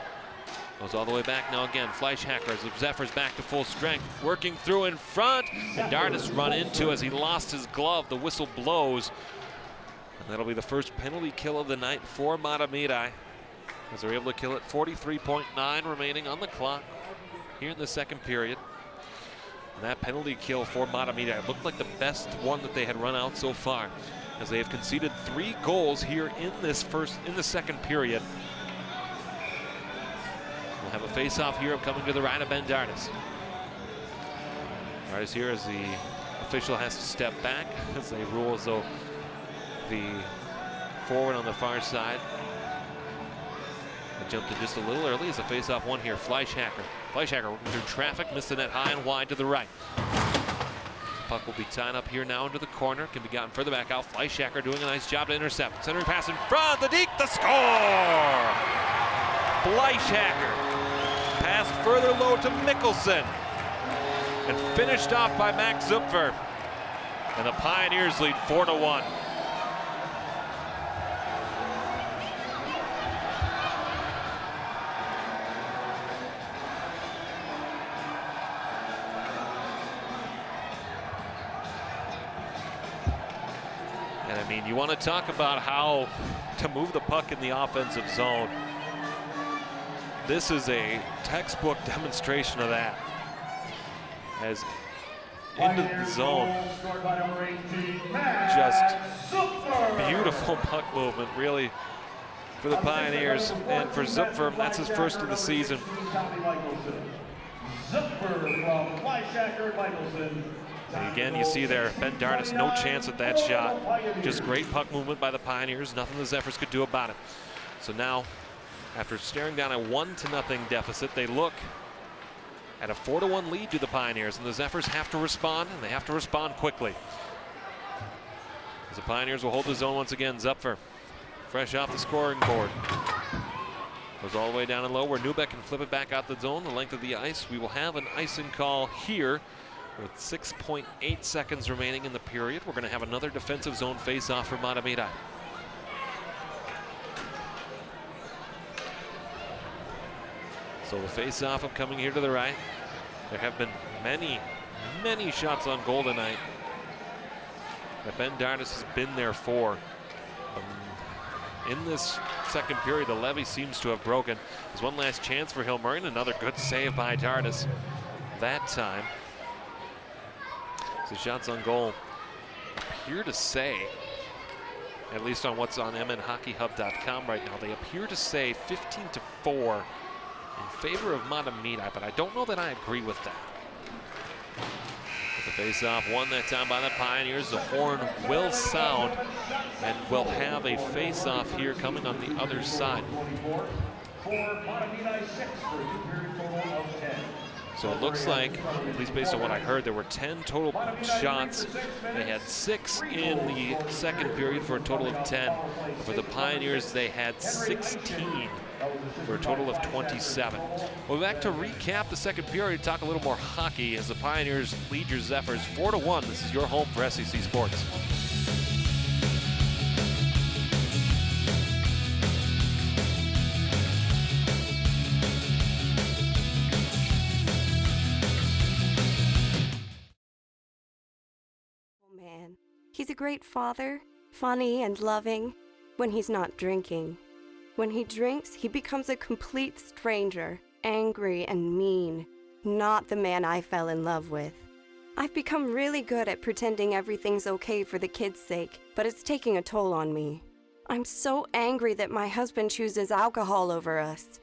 Goes all the way back now again. Fleischacker as the Zephyrs back to full strength. Working through in front. And Dardis run into as he lost his glove. The whistle blows. And that'll be the first penalty kill of the night for Mahtomedi, as they're able to kill it. 43.9 remaining on the clock here in the second period. And that penalty kill for Mahtomedi looked like the best one that they had run out so far, as they have conceded 3 goals here in the second period. We'll have a face-off here coming to the right of Ben Dardis. Dardis here as the official has to step back as they rule as though the forward on the far side jumped in just a little early as a face-off one here. Fleischacker. Fleischacker working through traffic, missed the net high and wide to the right. Puck will be tied up here now into the corner. Can be gotten further back out. Fleischacker doing a nice job to intercept. Centering pass in front. The deke, the score! Fleischacker passed further low to Mickelson and finished off by Max Zupfer. And the Pioneers lead 4-1. And I mean, you want to talk about how to move the puck in the offensive zone. This is a textbook demonstration of that. As into the zone, just beautiful puck movement, really, for the Pioneers. And for Zupfer, that's his first of the season. And again, you see there, Ben Dardis, no chance at that shot. Just great puck movement by the Pioneers. Nothing the Zephyrs could do about it. So now, after staring down a 1-0 deficit, they look at a 4-1 lead to the Pioneers, and the Zephyrs have to respond, and they have to respond quickly. As the Pioneers will hold the zone once again. Zupfer, fresh off the scoring board. Goes all the way down and low where Newbeck can flip it back out the zone, the length of the ice. We will have an icing call here with 6.8 seconds remaining in the period. We're going to have another defensive zone face-off for Mahtomedi. So the face-off coming here to the right. There have been many shots on goal tonight that Ben Dardis has been there for. In this second period, the levee seems to have broken. There's one last chance for Hillmurray, another good save by Dardis that time. So shots on goal appear to say, at least on what's on mnhockeyhub.com right now, they appear to say 15-4 in favor of Mahtomedi, but I don't know that I agree with that. With the face-off won that time by the Pioneers. The horn will sound, and we'll have a face-off here coming on the other side. So it looks like, at least based on what I heard, there were 10 total shots. They had 6 in the second period for a total of 10. For the Pioneers, they had 16 for a total of 27. We'll be back to recap the second period, talk a little more hockey as the Pioneers lead your Zephyrs 4-1. This is your home for SEC Sports. Man, he's a great father, funny and loving when he's not drinking. When he drinks, he becomes a complete stranger, angry and mean. Not the man I fell in love with. I've become really good at pretending everything's okay for the kids' sake, but it's taking a toll on me. I'm so angry that my husband chooses alcohol over us.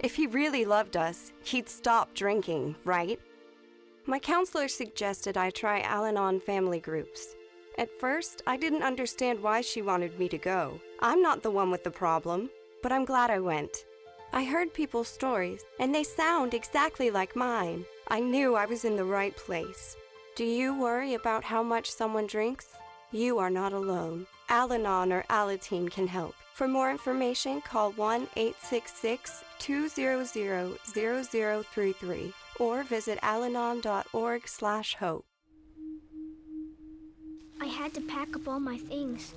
If he really loved us, he'd stop drinking, right? My counselor suggested I try Al-Anon family groups. At first, I didn't understand why she wanted me to go. I'm not the one with the problem. But I'm glad I went. I heard people's stories, and they sound exactly like mine. I knew I was in the right place. Do you worry about how much someone drinks? You are not alone. Al-Anon or Alateen can help. For more information, call 1-866-200-0033 or visit alanon.org/hope. I had to pack up all my things.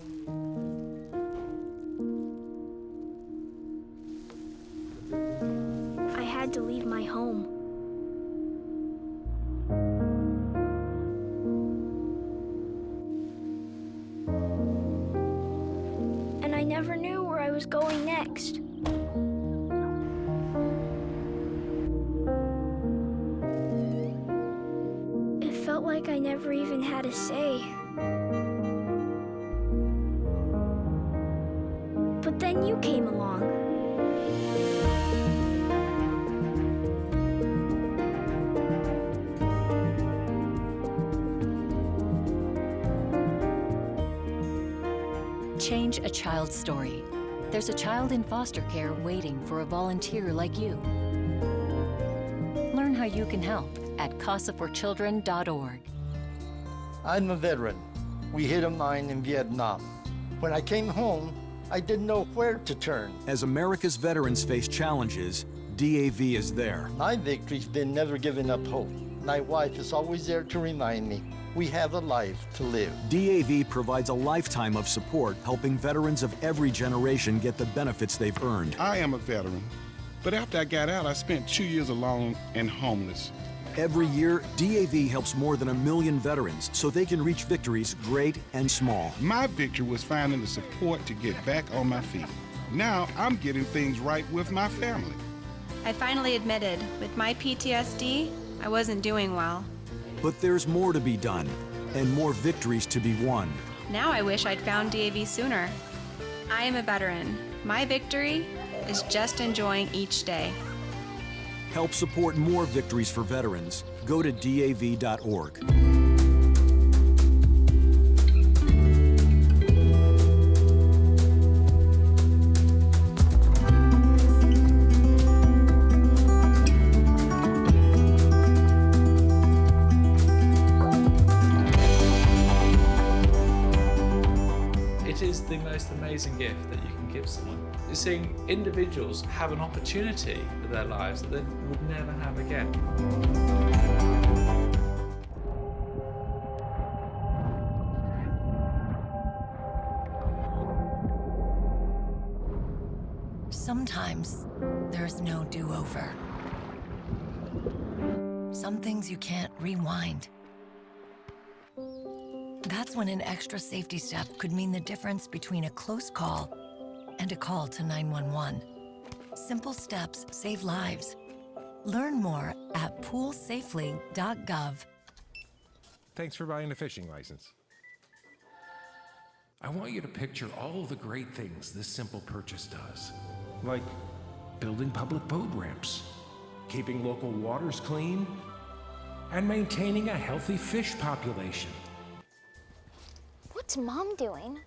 I had to leave my home. And I never knew where I was going next. It felt like I never even had a say. But then you came along. Change a child's story. There's a child in foster care waiting for a volunteer like you. Learn how you can help at casaforchildren.org. I'm a veteran. We hit a mine in Vietnam. When I came home, I didn't know where to turn. As America's veterans face challenges, DAV is there. My victory's been never giving up hope. My wife is always there to remind me we have a life to live. DAV provides a lifetime of support, helping veterans of every generation get the benefits they've earned. I am a veteran, but after I got out, I spent 2 years alone and homeless. Every year, DAV helps more than 1 million veterans so they can reach victories great and small. My victory was finding the support to get back on my feet. Now I'm getting things right with my family. I finally admitted, with my PTSD, I wasn't doing well. But there's more to be done and more victories to be won. Now I wish I'd found DAV sooner. I am a veteran. My victory is just enjoying each day. Help support more victories for veterans. Go to DAV.org. It is the most amazing gift that you can give someone. Seeing individuals have an opportunity in their lives that they would never have again. Sometimes there's no do-over. Some things you can't rewind. That's when an extra safety step could mean the difference between a close call and a call to 911. Simple steps save lives. Learn more at poolsafely.gov. Thanks for buying a fishing license. I want you to picture all the great things this simple purchase does. Like building public boat ramps, keeping local waters clean, and maintaining a healthy fish population. What's Mom doing?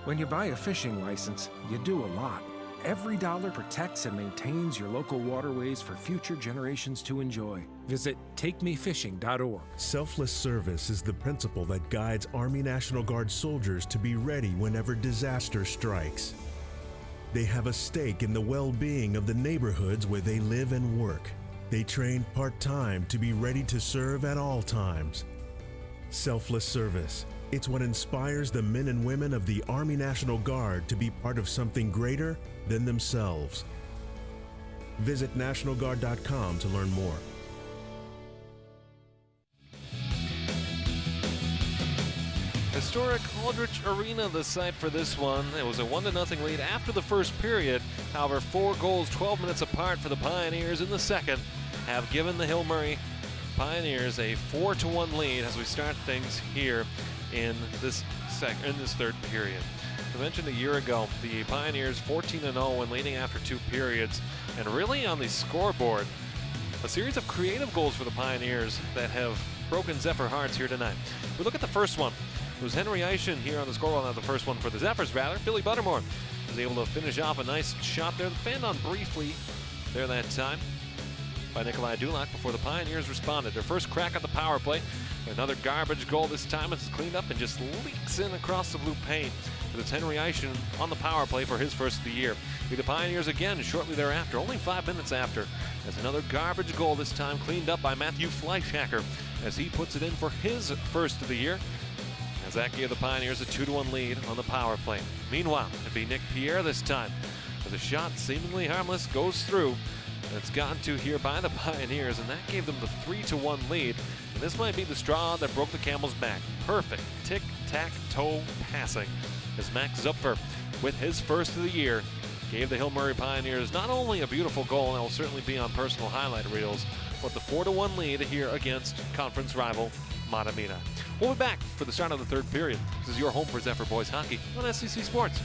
When you buy a fishing license, you do a lot. Every dollar protects and maintains your local waterways for future generations to enjoy. Visit takemefishing.org. Selfless service is the principle that guides Army National Guard soldiers to be ready whenever disaster strikes. They have a stake in the well-being of the neighborhoods where they live and work. They train part-time to be ready to serve at all times. Selfless service. It's what inspires the men and women of the Army National Guard to be part of something greater than themselves. Visit NationalGuard.com to learn more. Historic Aldrich Arena, the site for this one. It was a 1-0 lead after the first period. However, 4 goals 12 minutes apart for the Pioneers in the second have given the Hill Murray Pioneers a 4-1 lead as we start things here in this third period. I mentioned a year ago, the Pioneers 14-0 when leading after 2 periods, and really on the scoreboard, a series of creative goals for the Pioneers that have broken Zephyr hearts here tonight. We look at the first one. It was Henry Eischen here on the scoreboard, not the first one for the Zephyrs, rather. Billy Buttermore was able to finish off a nice shot there. Fanned on briefly there that time by Nikolai Dulac before the Pioneers responded. Their first crack at the power play. Another garbage goal this time. It's cleaned up and just leaks in across the blue paint. But it's Henry Eischen on the power play for his first of the year. The Pioneers again shortly thereafter, only 5 minutes after, as another garbage goal this time cleaned up by Matthew Fleischhacker as he puts it in for his first of the year. As that gave the Pioneers a 2-1 lead on the power play. Meanwhile, it'd be Nick Pierre this time, as a shot seemingly harmless goes through. And it's gotten to here by the Pioneers, and that gave them the 3-1 lead. And this might be the straw that broke the camel's back. Perfect tic-tac-toe passing as Max Zupfer, with his first of the year, gave the Hill Murray Pioneers not only a beautiful goal, and that will certainly be on personal highlight reels, but the 4-1 lead here against conference rival Mahtomedi. We'll be back for the start of the third period. This is your home for Zephyr Boys Hockey on SEC Sports.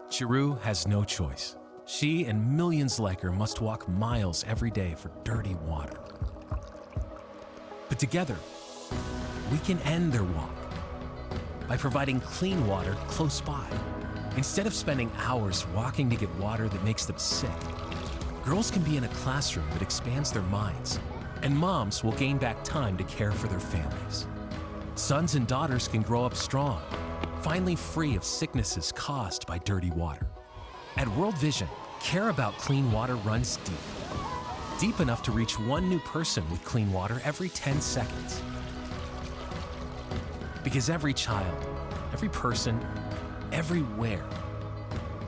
Chiru has no choice. She and millions like her must walk miles every day for dirty water. But together, we can end their walk by providing clean water close by. Instead of spending hours walking to get water that makes them sick, girls can be in a classroom that expands their minds, and moms will gain back time to care for their families. Sons and daughters can grow up strong, finally free of sicknesses caused by dirty water. At World Vision, care about clean water runs deep. Deep enough to reach 1 new person with clean water every 10 seconds. Because every child, every person, everywhere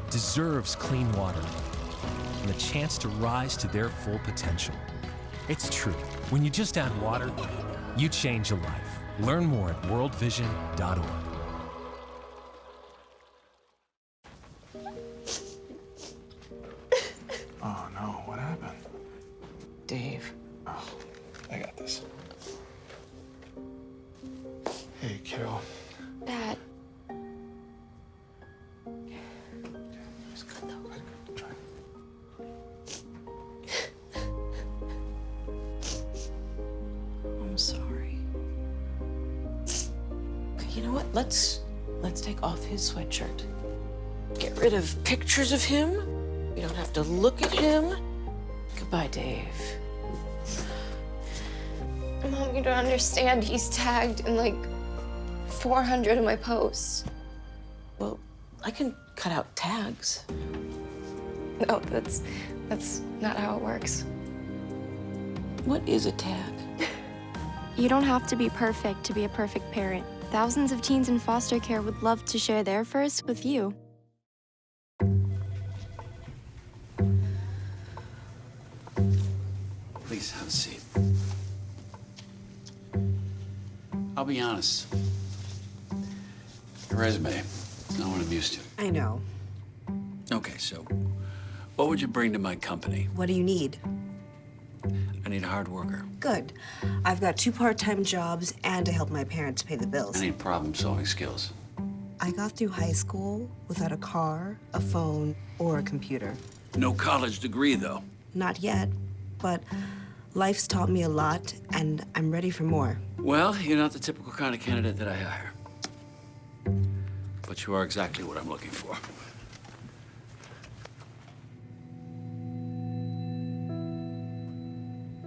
deserves clean water and the chance to rise to their full potential. It's true. When you just add water, you change a life. Learn more at worldvision.org. Oh no, what happened? Dave. Oh, I got this. Hey, Carol. Dad. I'm sorry. Okay, you know what? Let's take off his sweatshirt. Get rid of pictures of him. We don't have to look at him. Goodbye, Dave. Mom, you don't understand. He's tagged in like 400 of my posts. Well, I can cut out tags. No, that's not how it works. What is a tag? You don't have to be perfect to be a perfect parent. Thousands of teens in foster care would love to share their first with you. Please have a seat. I'll be honest. Your resume is not what I'm used to. I know. Okay, so what would you bring to my company? What do you need? I need a hard worker. Good. I've got 2 part-time jobs and to help my parents pay the bills. I need problem-solving skills. I got through high school without a car, a phone, or a computer. No college degree, though. Not yet, but Life's taught me a lot, and I'm ready for more. Well, you're not the typical kind of candidate that I hire. But you are exactly what I'm looking for.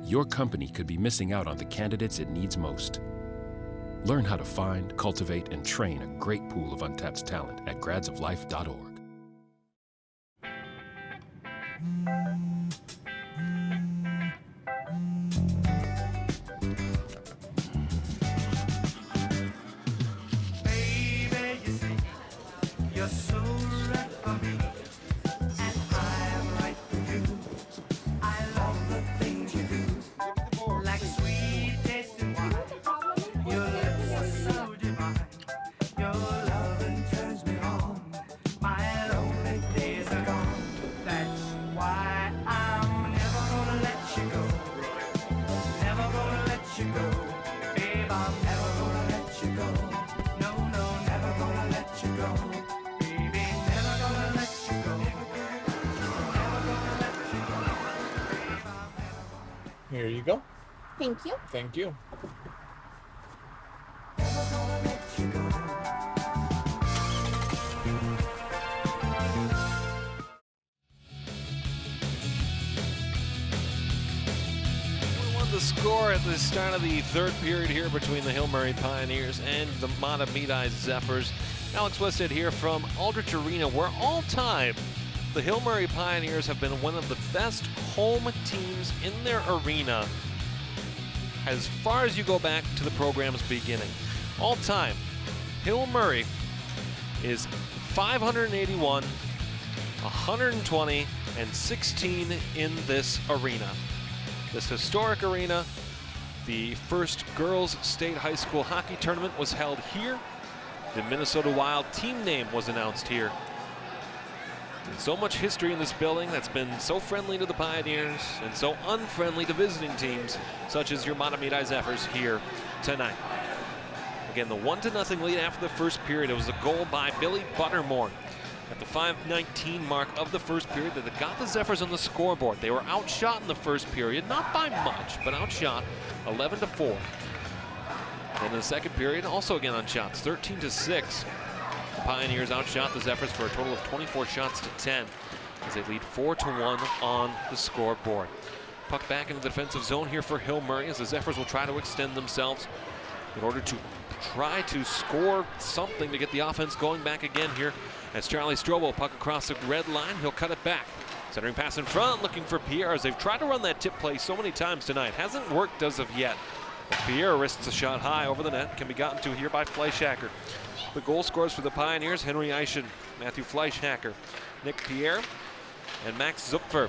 Your company could be missing out on the candidates it needs most. Learn how to find, cultivate, and train a great pool of untapped talent at gradsoflife.org. You're so right for me, and I'm right for you. I love the things you do, like sweet tasting wine. Your lips are so divine. Your loving turns me on. My lonely days are gone. That's why I'm never gonna let you go. Never gonna let you go, babe. I'm never gonna let you go. No, no, never gonna let you go. Here you go. Thank you. Thank you. The score at the start of the third period here between the Hill Murray Pioneers and the Mahtomedi Zephyrs. Alex Westhead here from Aldrich Arena, where all time the Hill Murray Pioneers have been one of the best home teams in their arena as far as you go back to the program's beginning. All time, Hill Murray is 581, 120, and 16 in this arena. This historic arena, the first girls state high school hockey tournament was held here. The Minnesota Wild team name was announced here. And so much history in this building that's been so friendly to the Pioneers and so unfriendly to visiting teams such as your Mahtomedi Zephyrs here tonight. Again, the 1-0 lead after the first period. It was a goal by Billy Buttermore at the 5:19 mark of the first period that got the Zephyrs on the scoreboard. They were outshot in the first period, not by much, but outshot 11-4. And in the second period, also again on shots, 13-6. The Pioneers outshot the Zephyrs for a total of 24 shots to 10 as they lead 4-1 on the scoreboard. Puck back into the defensive zone here for Hill Murray as the Zephyrs will try to extend themselves in order to try to score something to get the offense going back again here. As Charlie Strobel, puck across the red line, he'll cut it back. Centering pass in front, looking for Pierre as they've tried to run that tip play so many times tonight. Hasn't worked as of yet. But Pierre risks a shot high over the net, can be gotten to here by Fleischhacker. The goal scorers for the Pioneers, Henry Eischen, Matthew Fleischhacker, Nick Pierre, and Max Zupfer.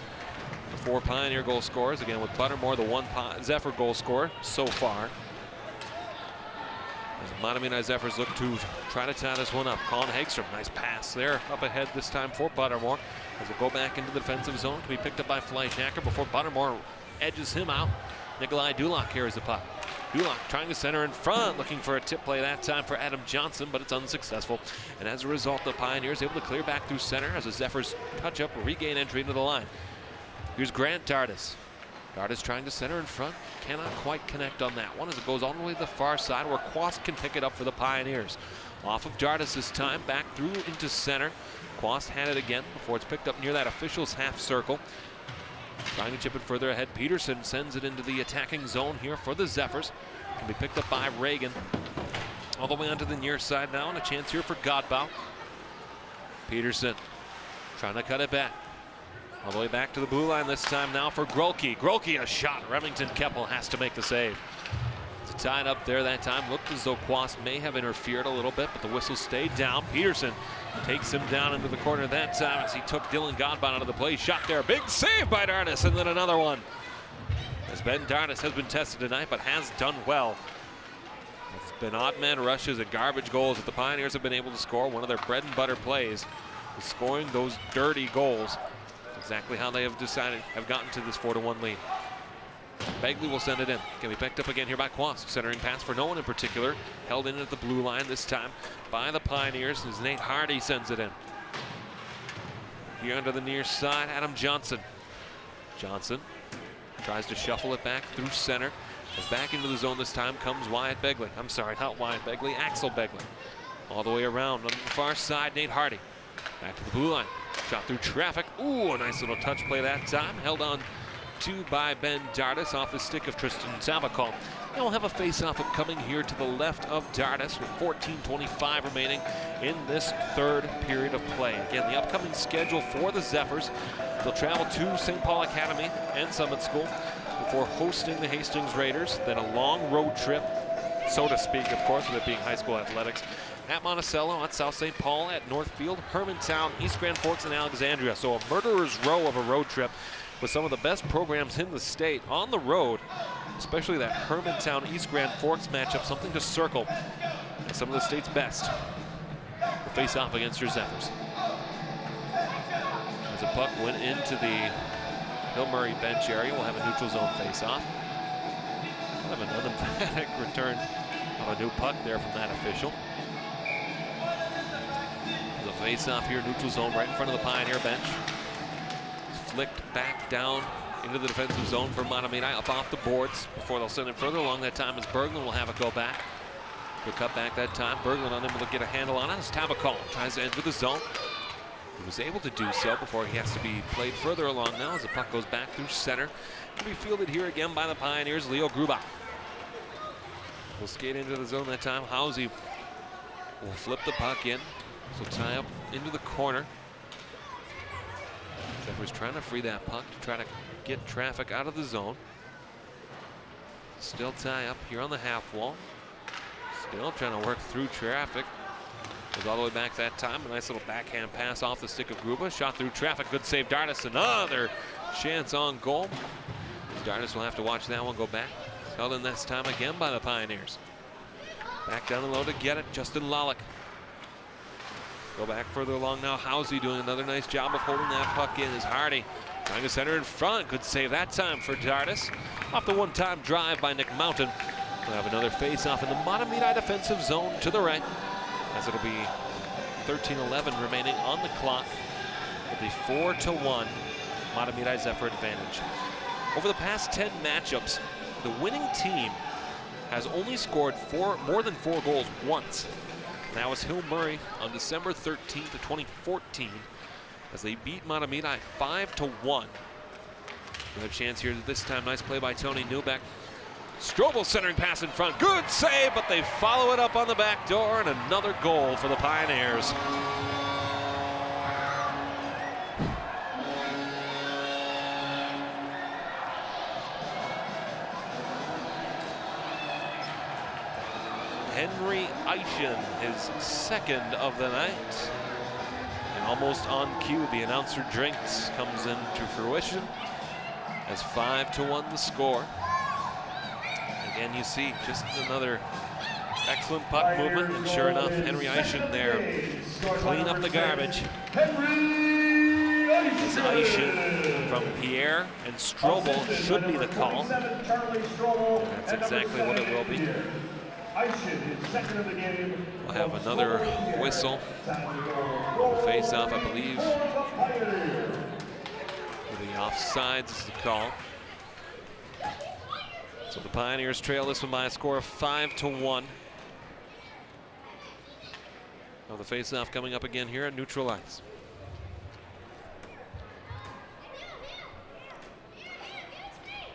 The 4 Pioneer goal scorers, again with Buttermore, the 1 Zephyr goal scorer so far. As the Mahtomedi Zephyrs look to try to tie this one up. Colin Hagstrom, nice pass there up ahead this time for Buttermore. As they go back into the defensive zone, to be picked up by Fleischhacker before Buttermore edges him out. Nikolai Dulak carries the puck. Dulak trying to center in front, looking for a tip play that time for Adam Johnson, but it's unsuccessful. And as a result, the Pioneers able to clear back through center as the Zephyrs touch up, regain entry into the line. Here's Grant Dardis. Dardis trying to center in front, cannot quite connect on that one as it goes all the way to the far side where Quast can pick it up for the Pioneers. Off of Dardis this time, back through into center. Quast had it again before it's picked up near that official's half circle. Trying to chip it further ahead, Peterson sends it into the attacking zone here for the Zephyrs. Can be picked up by Reagan. All the way onto the near side now, and a chance here for Godbout. Peterson trying to cut it back. All the way back to the blue line this time now for Grolke. Grolke a shot. Remington Keppel has to make the save. It's tied up there that time. Looked as though Quast may have interfered a little bit, but the whistle stayed down. Peterson takes him down into the corner that time as he took Dylan Godbout out of the play. Shot there. Big save by Dardis, and then another one. As Ben Dardis has been tested tonight, but has done well. It's been odd man rushes and garbage goals that the Pioneers have been able to score. One of their bread and butter plays is scoring those dirty goals. Exactly how they have gotten to this 4-1 lead. Begley will send it in. Can be picked up again here by Quast. Centering pass for no one in particular. Held in at the blue line this time by the Pioneers as Nate Hardy sends it in. Here under the near side, Adam Johnson. Johnson Tries to shuffle it back through center. As back into the zone this time comes Wyatt Begley. I'm sorry, not Wyatt Begley, Axel Begley. All the way around on the far side, Nate Hardy. Back to the blue line. Shot through traffic. Ooh, a nice little touch play that time. Held on to by Ben Dardis off the stick of Tristan Savakol. And we'll have a face-off coming here to the left of Dardis with 14:25 remaining in this third period of play. Again, the upcoming schedule for the Zephyrs. They'll travel to St. Paul Academy and Summit School before hosting the Hastings Raiders. Then a long road trip, so to speak, of course, with it being high school athletics, at Monticello, at South St. Paul, at Northfield, Hermantown, East Grand Forks, and Alexandria. So a murderer's row of a road trip with some of the best programs in the state on the road, especially that Hermantown East Grand Forks matchup, something to circle as some of the state's best will face off against your Zephyrs. As the puck went into the Bill Murray bench area, we'll have a neutral zone face-off. Kind of an unemphatic return of a new puck there from that official. There's a face-off here, neutral zone right in front of the Pioneer bench. Flicked back down into the defensive zone for Mahtomedi, up off the boards before they'll send it further along. That time as Berglund will have it go back. Good cut back that time. Berglund unable to get a handle on it as Tabakol tries to enter the zone. He was able to do so before he has to be played further along now as the puck goes back through center. To be fielded here again by the Pioneers, Leo Grubach. Will skate into the zone that time. Housey will flip the puck in. So tie up into the corner. Zephyrs trying to free that puck to try to get traffic out of the zone. Still tie up here on the half wall. Still trying to work through traffic. Goes all the way back that time. A nice little backhand pass off the stick of Gruba. Shot through traffic. Good save, Dardis. Another chance on goal. Dardis will have to watch that one go back. Held in this time again by the Pioneers. Back down the low to get it. Justin Lalick. Go back further along now. Housey doing another nice job of holding that puck in as Hardy trying to center in front. Good save that time for Dardis. Off the one-time drive by Nick Mountain. We'll have another face-off in the Mahtomedi defensive zone to the right, as it'll be 13:11 remaining on the clock with a 4-1 Mahtomedi Zephyr advantage. Over the past 10 matchups, the winning team has only scored more than 4 goals once. And that was Hill Murray on December 13th of 2014 as they beat Mahtomedi 5-1. Another chance here this time. Nice play by Tony Newbeck. Strobel centering pass in front. Good save, but they follow it up on the back door, and another goal for the Pioneers. Henry Eischen, his second of the night. And almost on cue, the announcer drinks comes into fruition as 5-1 the score. Again, you see just another excellent puck movement, and sure enough, Henry Eischen there to clean up the garbage. As Eischen from Pierre and Strobel should be the call. And that's exactly what it will be. We'll have another whistle. Face-off, I believe. For the offsides is the call. So the Pioneers trail this one by a score of 5-1. Now the face-off coming up again here at neutral ice.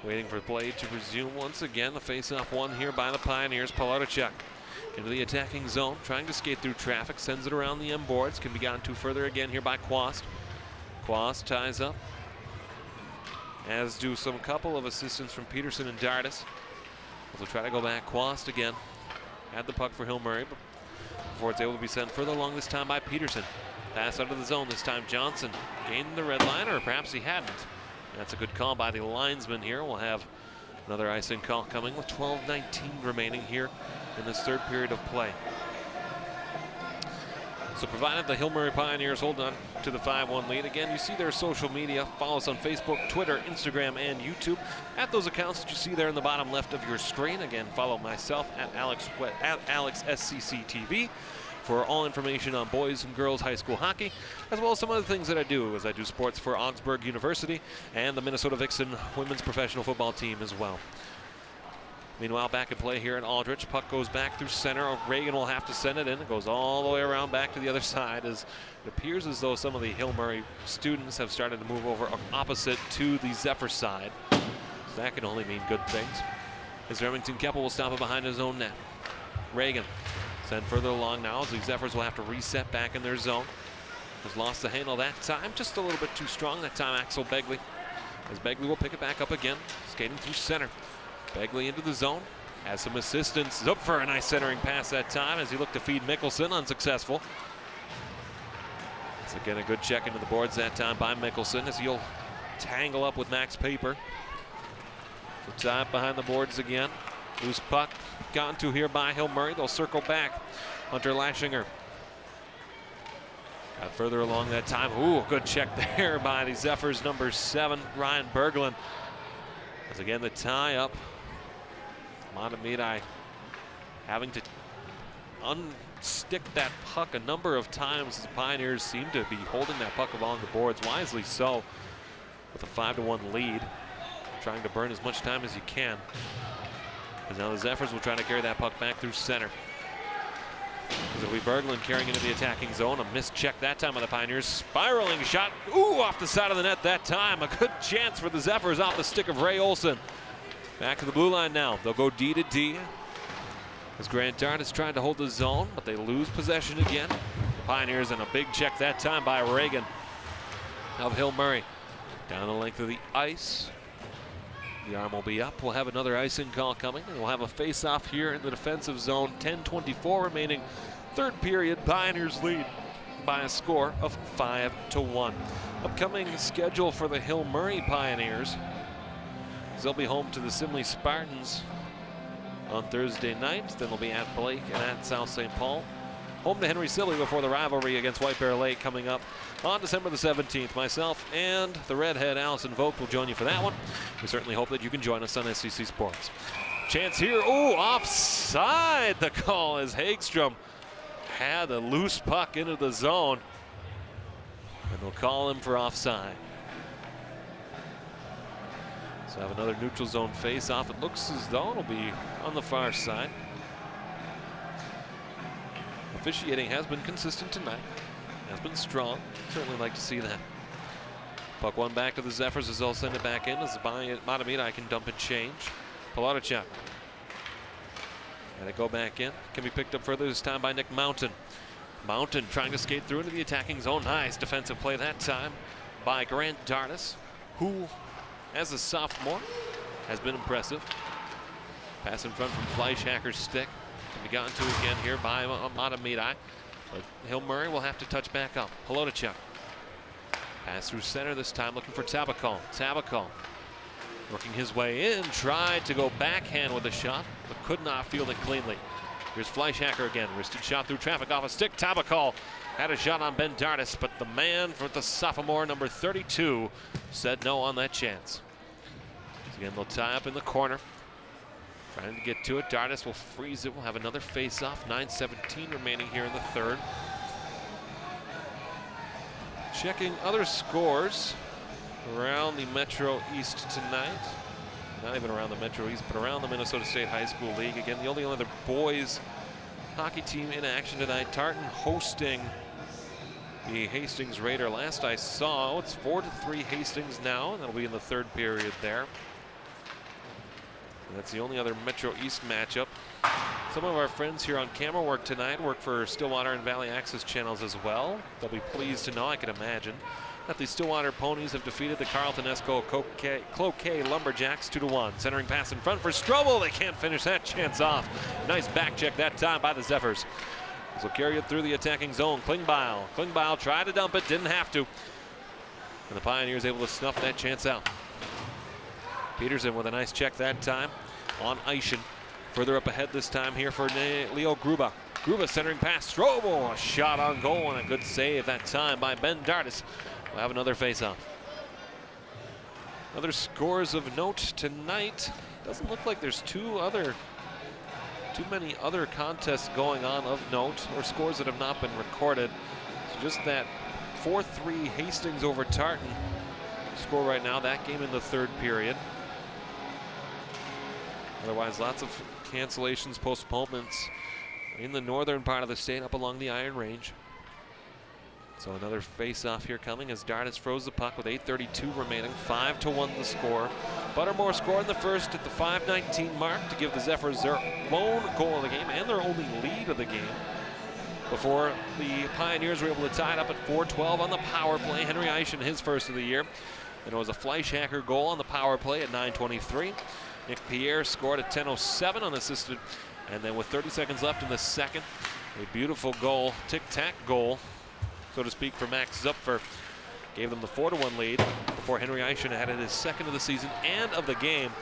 Waiting for play to resume once again. The face-off won here by the Pioneers. Polotachuk into the attacking zone, trying to skate through traffic, sends it around the end boards. Can be gotten to further again here by Quast. Quast ties up, as do some couple of assistants from Peterson and Dardis. They'll try to go back. Quast again had the puck for Hill Murray, but before it's able to be sent further along this time by Peterson. Pass out of the zone this time. Johnson gained the red line, or perhaps he hadn't. That's a good call by the linesman here. We'll have another icing call coming with 12:19 remaining here in this third period of play. So provided the Hill Murray Pioneers hold on to the 5-1 lead. Again, you see their social media. Follow us on Facebook, Twitter, Instagram, and YouTube at those accounts that you see there in the bottom left of your screen. Again, follow myself at Alex SCCTV. for all information on boys and girls high school hockey, as well as some other things that I do, as I do sports for Augsburg University and the Minnesota Vixen women's professional football team as well. Meanwhile, back in play here at Aldrich. Puck goes back through center. Reagan will have to send it in. It goes all the way around back to the other side, as it appears as though some of the Hill Murray students have started to move over opposite to the Zephyr side. So that can only mean good things. As Remington Keppel will stop it behind his own net. Reagan sent further along now, as the Zephyrs will have to reset back in their zone. Has lost the handle that time. Just a little bit too strong that time, Axel Begley. As Begley will pick it back up again, skating through center. Begley into the zone, has some assistance, up for a nice centering pass that time as he looked to feed Mickelson, unsuccessful. So again, a good check into the boards that time by Mickelson as he'll tangle up with Max Paper. So time behind the boards again. Loose puck gotten to here by Hill Murray. They'll circle back. Hunter Lashinger got further along that time. Ooh, good check there by the Zephyrs number 7, Ryan Berglund. As again, the tie up. Mahtomedi having to unstick that puck a number of times as the Pioneers seem to be holding that puck along the boards, wisely so, with a 5-1 lead. Trying to burn as much time as you can. As now the Zephyrs will try to carry that puck back through center. It'll be Berglund carrying into the attacking zone. A missed check that time by the Pioneers. Spiraling shot. Ooh, off the side of the net that time. A good chance for the Zephyrs off the stick of Ray Olsen. Back to the blue line now. They'll go D to D. As Grant Dart is trying to hold the zone, but they lose possession again. The Pioneers, and a big check that time by Reagan of Hill Murray. Down the length of the ice. The arm will be up. We'll have another icing call coming, and we'll have a face-off here in the defensive zone. 10:24 remaining, third period. Pioneers lead by a score of 5-1. Upcoming schedule for the Hill Murray Pioneers. They'll be home to the Simley Spartans on Thursday night. Then they'll be at Blake and at South St. Paul. Home to Henry Silly before the rivalry against White Bear Lake coming up on December the 17th. Myself and the redhead Allison Vogt will join you for that one. We certainly hope that you can join us on SCC Sports. Chance here. Oh, offside. The call as Hagstrom had a loose puck into the zone. And they'll call him for offside. So have another neutral zone face-off. It looks as though it'll be on the far side. Officiating has been consistent tonight, has been strong. Certainly like to see that. Puck one back to the Zephyrs as they'll send it back in as Mahtomedi can dump and change. Palotachuk. And it go back in. Can be picked up further this time by Nick Mountain. Mountain trying to skate through into the attacking zone. Nice defensive play that time by Grant Dartis, who, as a sophomore, has been impressive. Pass in front from Fleischhacker's stick. Can be gotten to again here by Mahtomedi. But Hill Murray will have to touch back up. Palotachuk. Pass through center this time, looking for Tabakal. Tabakal working his way in. Tried to go backhand with a shot, but could not field it cleanly. Here's Fleischhacker again. Wristed shot through traffic off a stick. Tabakal had a shot on Ben Dartis, but the man for the sophomore, number 32, said no on that chance. So again, they'll tie up in the corner. Trying to get to it. Dartis will freeze it. We'll have another face-off. 9:17 remaining here in the third. Checking other scores around the Metro East tonight. Not even around the Metro East, but around the Minnesota State High School League. Again, the only other boys hockey team in action tonight. Tartan hosting the Hastings Raider. Last I saw, it's 4-3 Hastings now, and that'll be in the third period there. And that's the only other Metro East matchup. Some of our friends here on camera work tonight work for Stillwater and Valley Access channels as well. They'll be pleased to know, I can imagine, that the Stillwater Ponies have defeated the Carlton Esco Cloquet Lumberjacks 2-1. Centering pass in front for Strobel. They can't finish that chance off. Nice back check that time by the Zephyrs. This will carry it through the attacking zone. Klingbeil tried to dump it, didn't have to. And the Pioneers able to snuff that chance out. Peterson with a nice check that time on Eischen. Further up ahead this time here for Leo Gruba. Gruba centering pass. Strobel, a shot on goal and a good save that time by Ben Dartis. We'll have another face-off. Other scores of note tonight. Doesn't look like there's too too many other contests going on of note or scores that have not been recorded. So just that 4-3 Hastings over Tartan score right now, that game in the third period. Otherwise, lots of cancellations, postponements in the northern part of the state up along the Iron Range. So another face-off here coming as Dardis froze the puck with 8:32 remaining, 5-1 the score. Buttermore scored in the first at the 5:19 mark to give the Zephyrs their lone goal of the game and their only lead of the game, before the Pioneers were able to tie it up at 4:12 on the power play. Henry Eischen, his first of the year. And it was a Fleischhacker goal on the power play at 9:23. Nick Pierre scored at 10:07 unassisted. And then with 30 seconds left in the second, a beautiful goal, tic-tac goal, so to speak, for Max Zupfer. Gave them the 4-1 lead before Henry Eischen added his second of the season and of the game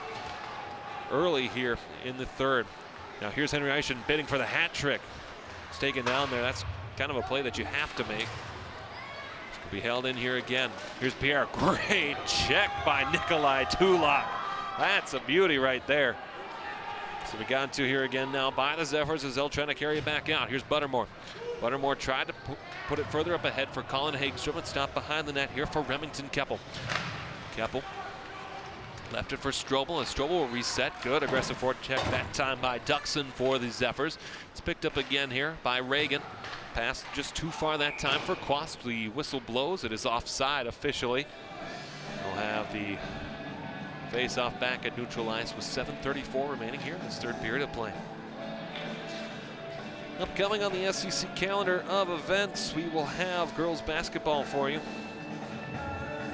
early here in the third. Now here's Henry Eischen bidding for the hat trick. It's taken down there. That's kind of a play that you have to make. This could be held in here again. Here's Pierre. Great check by Nikolai Tulak. That's a beauty right there. So we got to here again now by the Zephyrs as they'll try to carry it back out. Here's Buttermore. Buttermore tried to put it further up ahead for Colin Hagstrom and stop behind the net here for Remington Keppel. Keppel left it for Strobel, and Strobel will reset. Good aggressive forward check that time by Duxon for the Zephyrs. It's picked up again here by Reagan. Passed just too far that time for Quast. The whistle blows. It is offside officially. We'll have the face-off back at neutral ice with 7:34 remaining here in this third period of play. Upcoming on the SEC calendar of events, we will have girls basketball for you.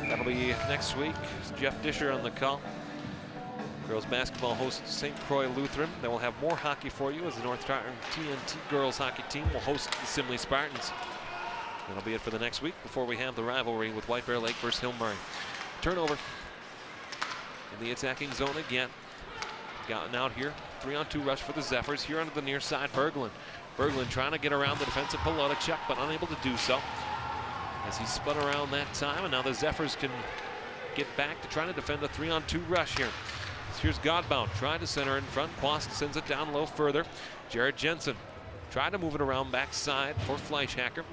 That'll be next week. Jeff Disher on the call. Girls basketball hosts St. Croix Lutheran. Then we'll have more hockey for you as the North Tartan TNT girls hockey team will host the Simley Spartans. That'll be it for the next week before we have the rivalry with White Bear Lake versus Hill Murray. Turnover in the attacking zone again. Gotten out here. 3-on-2 rush for the Zephyrs. Here onto the near side, Berglund. Berglund trying to get around the defensive Pelotachuk, but unable to do so as he spun around that time. And now the Zephyrs can get back to trying to defend a 3-on-2 rush here. So here's Godbound trying to center in front. Quast sends it down low further. Jared Jensen tried to move it around backside for Fleischhacker.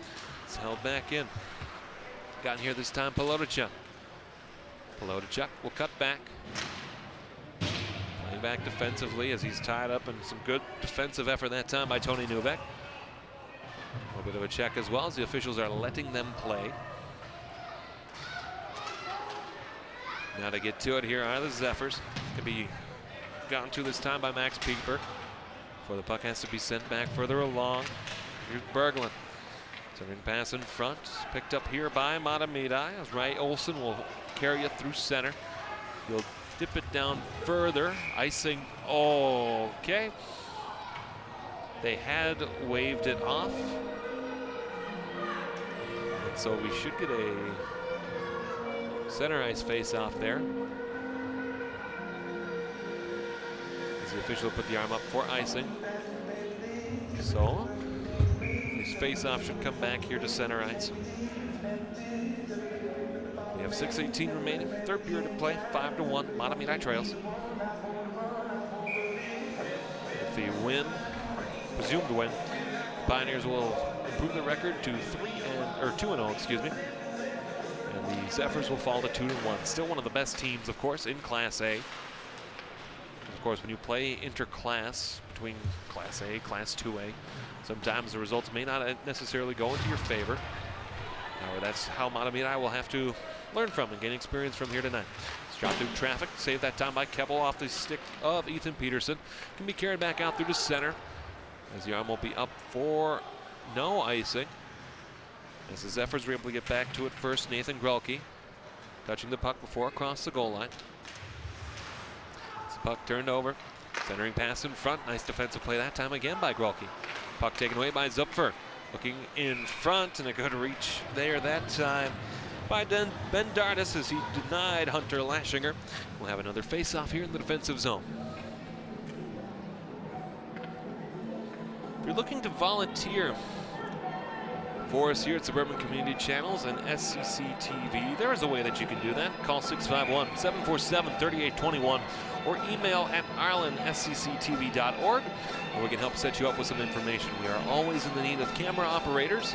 It's held back in. Gotten here this time, Pelotachuk. Pelotachuk will cut back. Playing back defensively as he's tied up, and some good defensive effort that time by Tony Newbeck. A little bit of a check as well as the officials are letting them play. Now to get to it here are the Zephyrs. Can be gotten to this time by Max Pieper before the puck has to be sent back further along. Here's Berglund. Turning pass in front. Picked up here by Mahtomedi as Ray Olsen will carry it through center. He'll dip it down further. Icing. Okay. They had waved it off. And so we should get a center ice face off there. As the official put the arm up for icing. So this face off should come back here to center ice. We have 6:18 remaining. Third period of play, 5-1. Mahtomedi trails. If the win, presumed win, Pioneers will improve the record to 2-0, excuse me. And the Zephyrs will fall to 2-1. Still one of the best teams, of course, in Class A. Of course, when you play interclass between Class A, Class 2A, sometimes the results may not necessarily go into your favor. However, that's how Mahtomedi will have to learn from and gain experience from here tonight. It's dropped through traffic, saved that time by Keppel off the stick of Ethan Peterson. Can be carried back out through the center as the arm will be up for no icing. As the Zephyrs were able to get back to it first, Nathan Grelke touching the puck before across the goal line. As the puck turned over, centering pass in front. Nice defensive play that time again by Grelke. Puck taken away by Zupfer. Looking in front, and a good reach there that time by Ben Dardis as he denied Hunter Lashinger. We'll have another face-off here in the defensive zone. If you're looking to volunteer for us here at Suburban Community Channels and SCC TV. There is a way that you can do that. Call 651-747-3821 or email at irelandscctv.org, and we can help set you up with some information. We are always in the need of camera operators,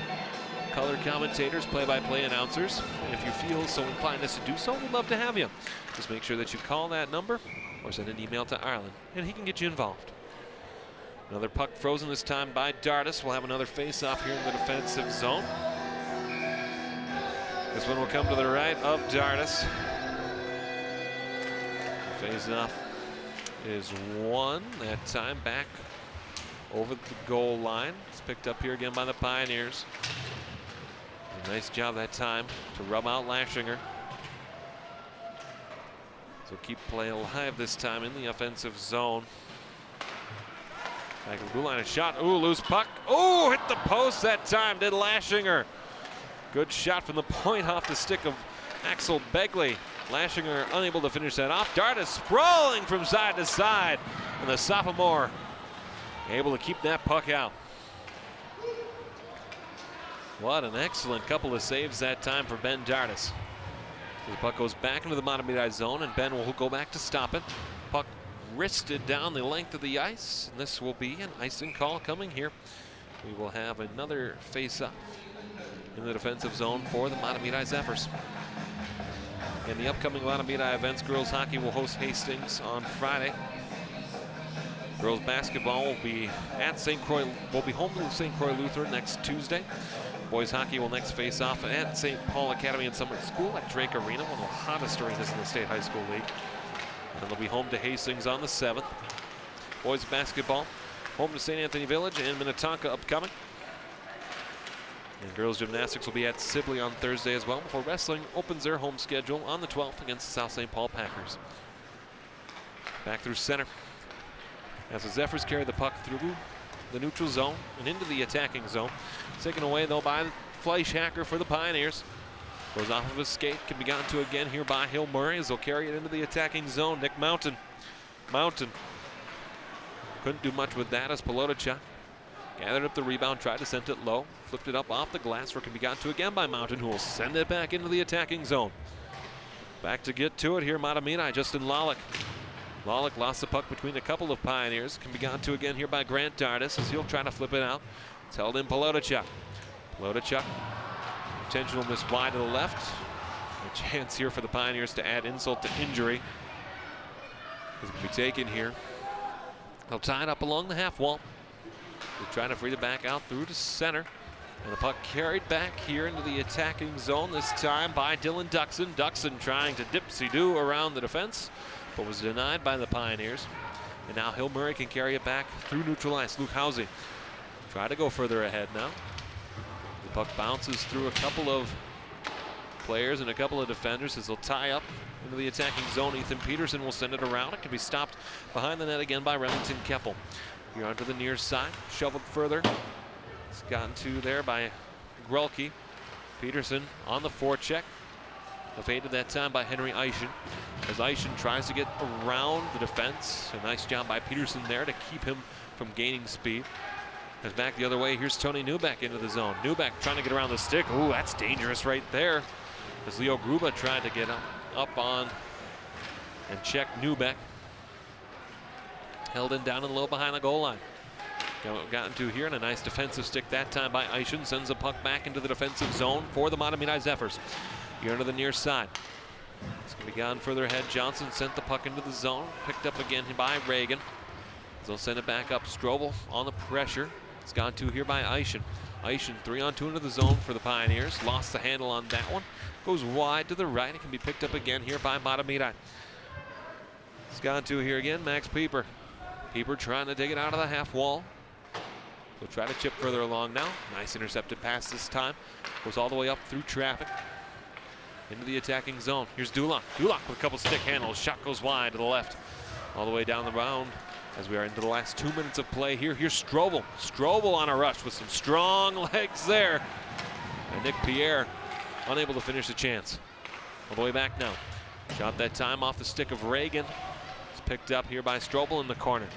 color commentators, play-by-play announcers. And if you feel so inclined as to do so, we'd love to have you. Just make sure that you call that number or send an email to Ireland, and he can get you involved. Another puck frozen, this time by Dardis. We'll have another face-off here in the defensive zone. This one will come to the right of Dardis. Face-off is won. That time back over the goal line. It's picked up here again by the Pioneers. A nice job that time to rub out Lashinger. So keep play alive this time in the offensive zone. Back of the blue line, a shot. Ooh, loose puck. Ooh, hit the post that time, did Lashinger. Good shot from the point off the stick of Axel Begley. Lashinger unable to finish that off. Dardis sprawling from side to side, and the sophomore able to keep that puck out. What an excellent couple of saves that time for Ben Dardis. The puck goes back into the Mahtomedi zone, and Ben will go back to stop it. Puck wristed down the length of the ice, and this will be an icing call coming here. We will have another face-up in the defensive zone for the Mahtomedi Zephyrs. In the upcoming Mahtomedi events, girls hockey will host Hastings on Friday. Girls basketball will be at home to St. Croix Lutheran next Tuesday. Boys hockey will next face off at St. Paul Academy and Summer School at Drake Arena, one of the hottest arenas in the State High School League. And they'll be home to Hastings on the 7th. Boys basketball home to St. Anthony Village and Minnetonka upcoming. And girls gymnastics will be at Sibley on Thursday as well, before wrestling opens their home schedule on the 12th against the South St. Paul Packers. Back through center as the Zephyrs carry the puck through the neutral zone and into the attacking zone. Taken away though by Fleischhacker for the Pioneers. Goes off of his skate, can be gotten to again here by Hill Murray as they'll carry it into the attacking zone. Nick Mountain couldn't do much with that as Pelotachuk gathered up the rebound, tried to send it low, flipped it up off the glass, where it can be gotten to again by Mountain, who will send it back into the attacking zone. Back to get to it here, Mahtomedi, Justin Lawlick. Lawlick lost the puck between a couple of Pioneers. Can be gotten to again here by Grant Dardis as he'll try to flip it out. It's held in Pelotachuk. Pelotachuk, intentional miss wide to the left. A chance here for the Pioneers to add insult to injury. It's going to be taken here. They'll tie it up along the half wall. They're trying to free the back out through to center. And the puck carried back here into the attacking zone, this time by Dylan Duxon. Duxon trying to dipsy-do around the defense, but was denied by the Pioneers. And now Hill Murray can carry it back through neutral ice. Luke Housey try to go further ahead now. The puck bounces through a couple of players and a couple of defenders as they'll tie up into the attacking zone. Ethan Peterson will send it around. It can be stopped behind the net again by Remington Keppel. Here onto the near side, shoveled further. It's gotten to there by Grelke. Peterson on the forecheck. Evaded that time by Henry Eischen. As Eischen tries to get around the defense. A nice job by Peterson there to keep him from gaining speed. As back the other way, here's Tony Newbeck into the zone. Newbeck trying to get around the stick. Ooh, that's dangerous right there. As Leo Gruba tried to get up on and check Newbeck. Held in down and low behind the goal line. Gotten to here, and a nice defensive stick that time by Eischen. Sends a puck back into the defensive zone for the Mahtomedi Zephyrs. Here into the near side. It's going to be gone further ahead. Johnson sent the puck into the zone. Picked up again by Reagan. They'll send it back up. Strobel on the pressure. It's gone to here by Eischen. Eischen 3-on-2 into the zone for the Pioneers. Lost the handle on that one. Goes wide to the right. It can be picked up again here by Mahtomedi. It's gone to here again, Max Pieper. Pieper trying to dig it out of the half wall. We'll try to chip further along now. Nice intercepted pass this time. Goes all the way up through traffic into the attacking zone. Here's Dulak. Dulak with a couple stick handles. Shot goes wide to the left. All the way down the round as we are into the last 2 minutes of play here. Here's Strobel. Strobel on a rush with some strong legs there. And Nick Pierre unable to finish the chance. All the way back now. Shot that time off the stick of Reagan. It's picked up here by Strobel in the corner.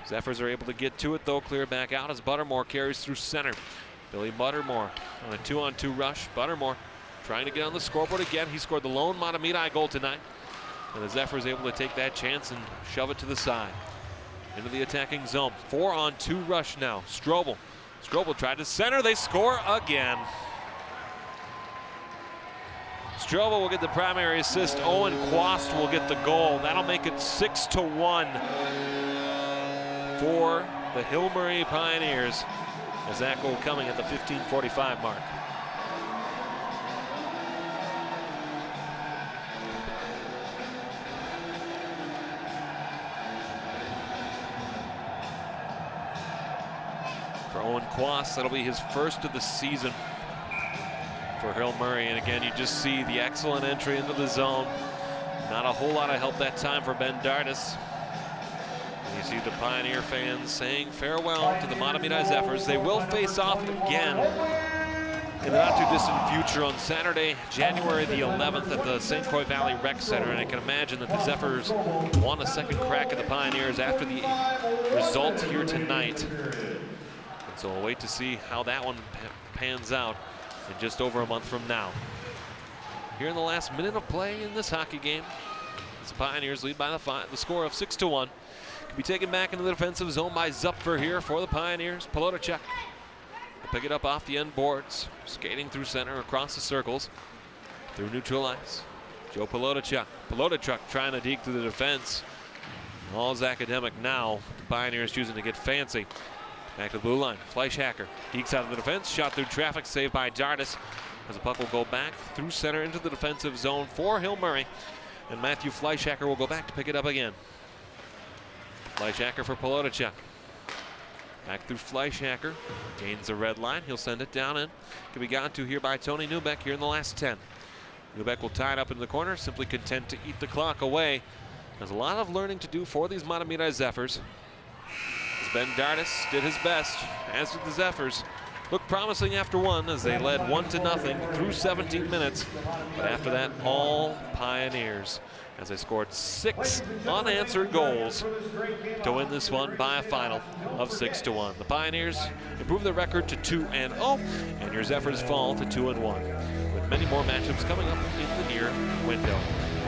Zephyrs are able to get to it though, clear back out as Buttermore carries through center. Billy Buttermore on a 2-on-2 rush. Buttermore trying to get on the scoreboard again. He scored the lone Mahtomedi goal tonight. And the Zephyrs able to take that chance and shove it to the side. Into the attacking zone. 4-on-2 rush now. Strobel. Strobel tried to center. They score again. Strobel will get the primary assist. Owen Quast will get the goal. That'll make it 6-1 for the Hill Murray Pioneers, as that goal coming at the 15:45 mark. For Owen Quast, that'll be his first of the season for Hill Murray. And again, you just see the excellent entry into the zone. Not a whole lot of help that time for Ben Dardis. You see the Pioneer fans saying farewell to the Mahtomedi Zephyrs. They will face off again in the not too distant future on Saturday, January the 11th at the St. Croix Valley Rec Center. And I can imagine that the Zephyrs want a second crack at the Pioneers after the result here tonight. And so we'll wait to see how that one pans out in just over a month from now. Here in the last minute of play in this hockey game, as the Pioneers lead by the score of 6-1. Can be taken back into the defensive zone by Zupfer here for the Pioneers. Polotachuk will pick it up off the end boards, skating through center across the circles, through neutral ice. Joe Polotachuk. Polotachuk trying to deke through the defense. All's academic now. The Pioneers choosing to get fancy. Back to the blue line. Fleischhacker dekes out of the defense. Shot through traffic, saved by Dardis. As the puck will go back through center into the defensive zone for Hill Murray. And Matthew Fleischhacker will go back to pick it up again. Fleischhacker for Polotachuk. Back through Fleischhacker. Gains the red line. He'll send it down in. Can be gotten to here by Tony Neubeck here in the last 10. Neubeck will tie it up in the corner, simply content to eat the clock away. There's a lot of learning to do for these Mahtomedi Zephyrs. As Ben Dardis did his best, as did the Zephyrs. Looked promising after one as they led 1-0 through 17 minutes. But after that, all Pioneers, as they scored 6 unanswered goals to win this one by a final of 6-1. The Pioneers improve their record to 2-0, and your Zephyrs fall to 2-1, with many more matchups coming up in the near window.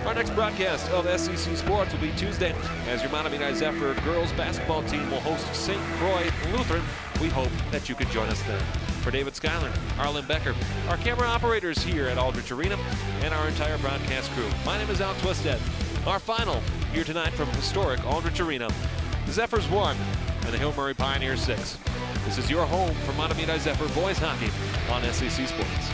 Our next broadcast of SEC Sports will be Tuesday, as your Mahtomedi Zephyr girls basketball team will host St. Croix Lutheran. We hope that you can join us then. For David Schuyler, Arlen Becker, our camera operators here at Aldrich Arena, and our entire broadcast crew, my name is Alex Westhead. Our final here tonight from historic Aldrich Arena, the Zephyrs 1 and the Hill Murray Pioneers 6. This is your home for Mahtomedi Zephyr boys hockey on SEC Sports.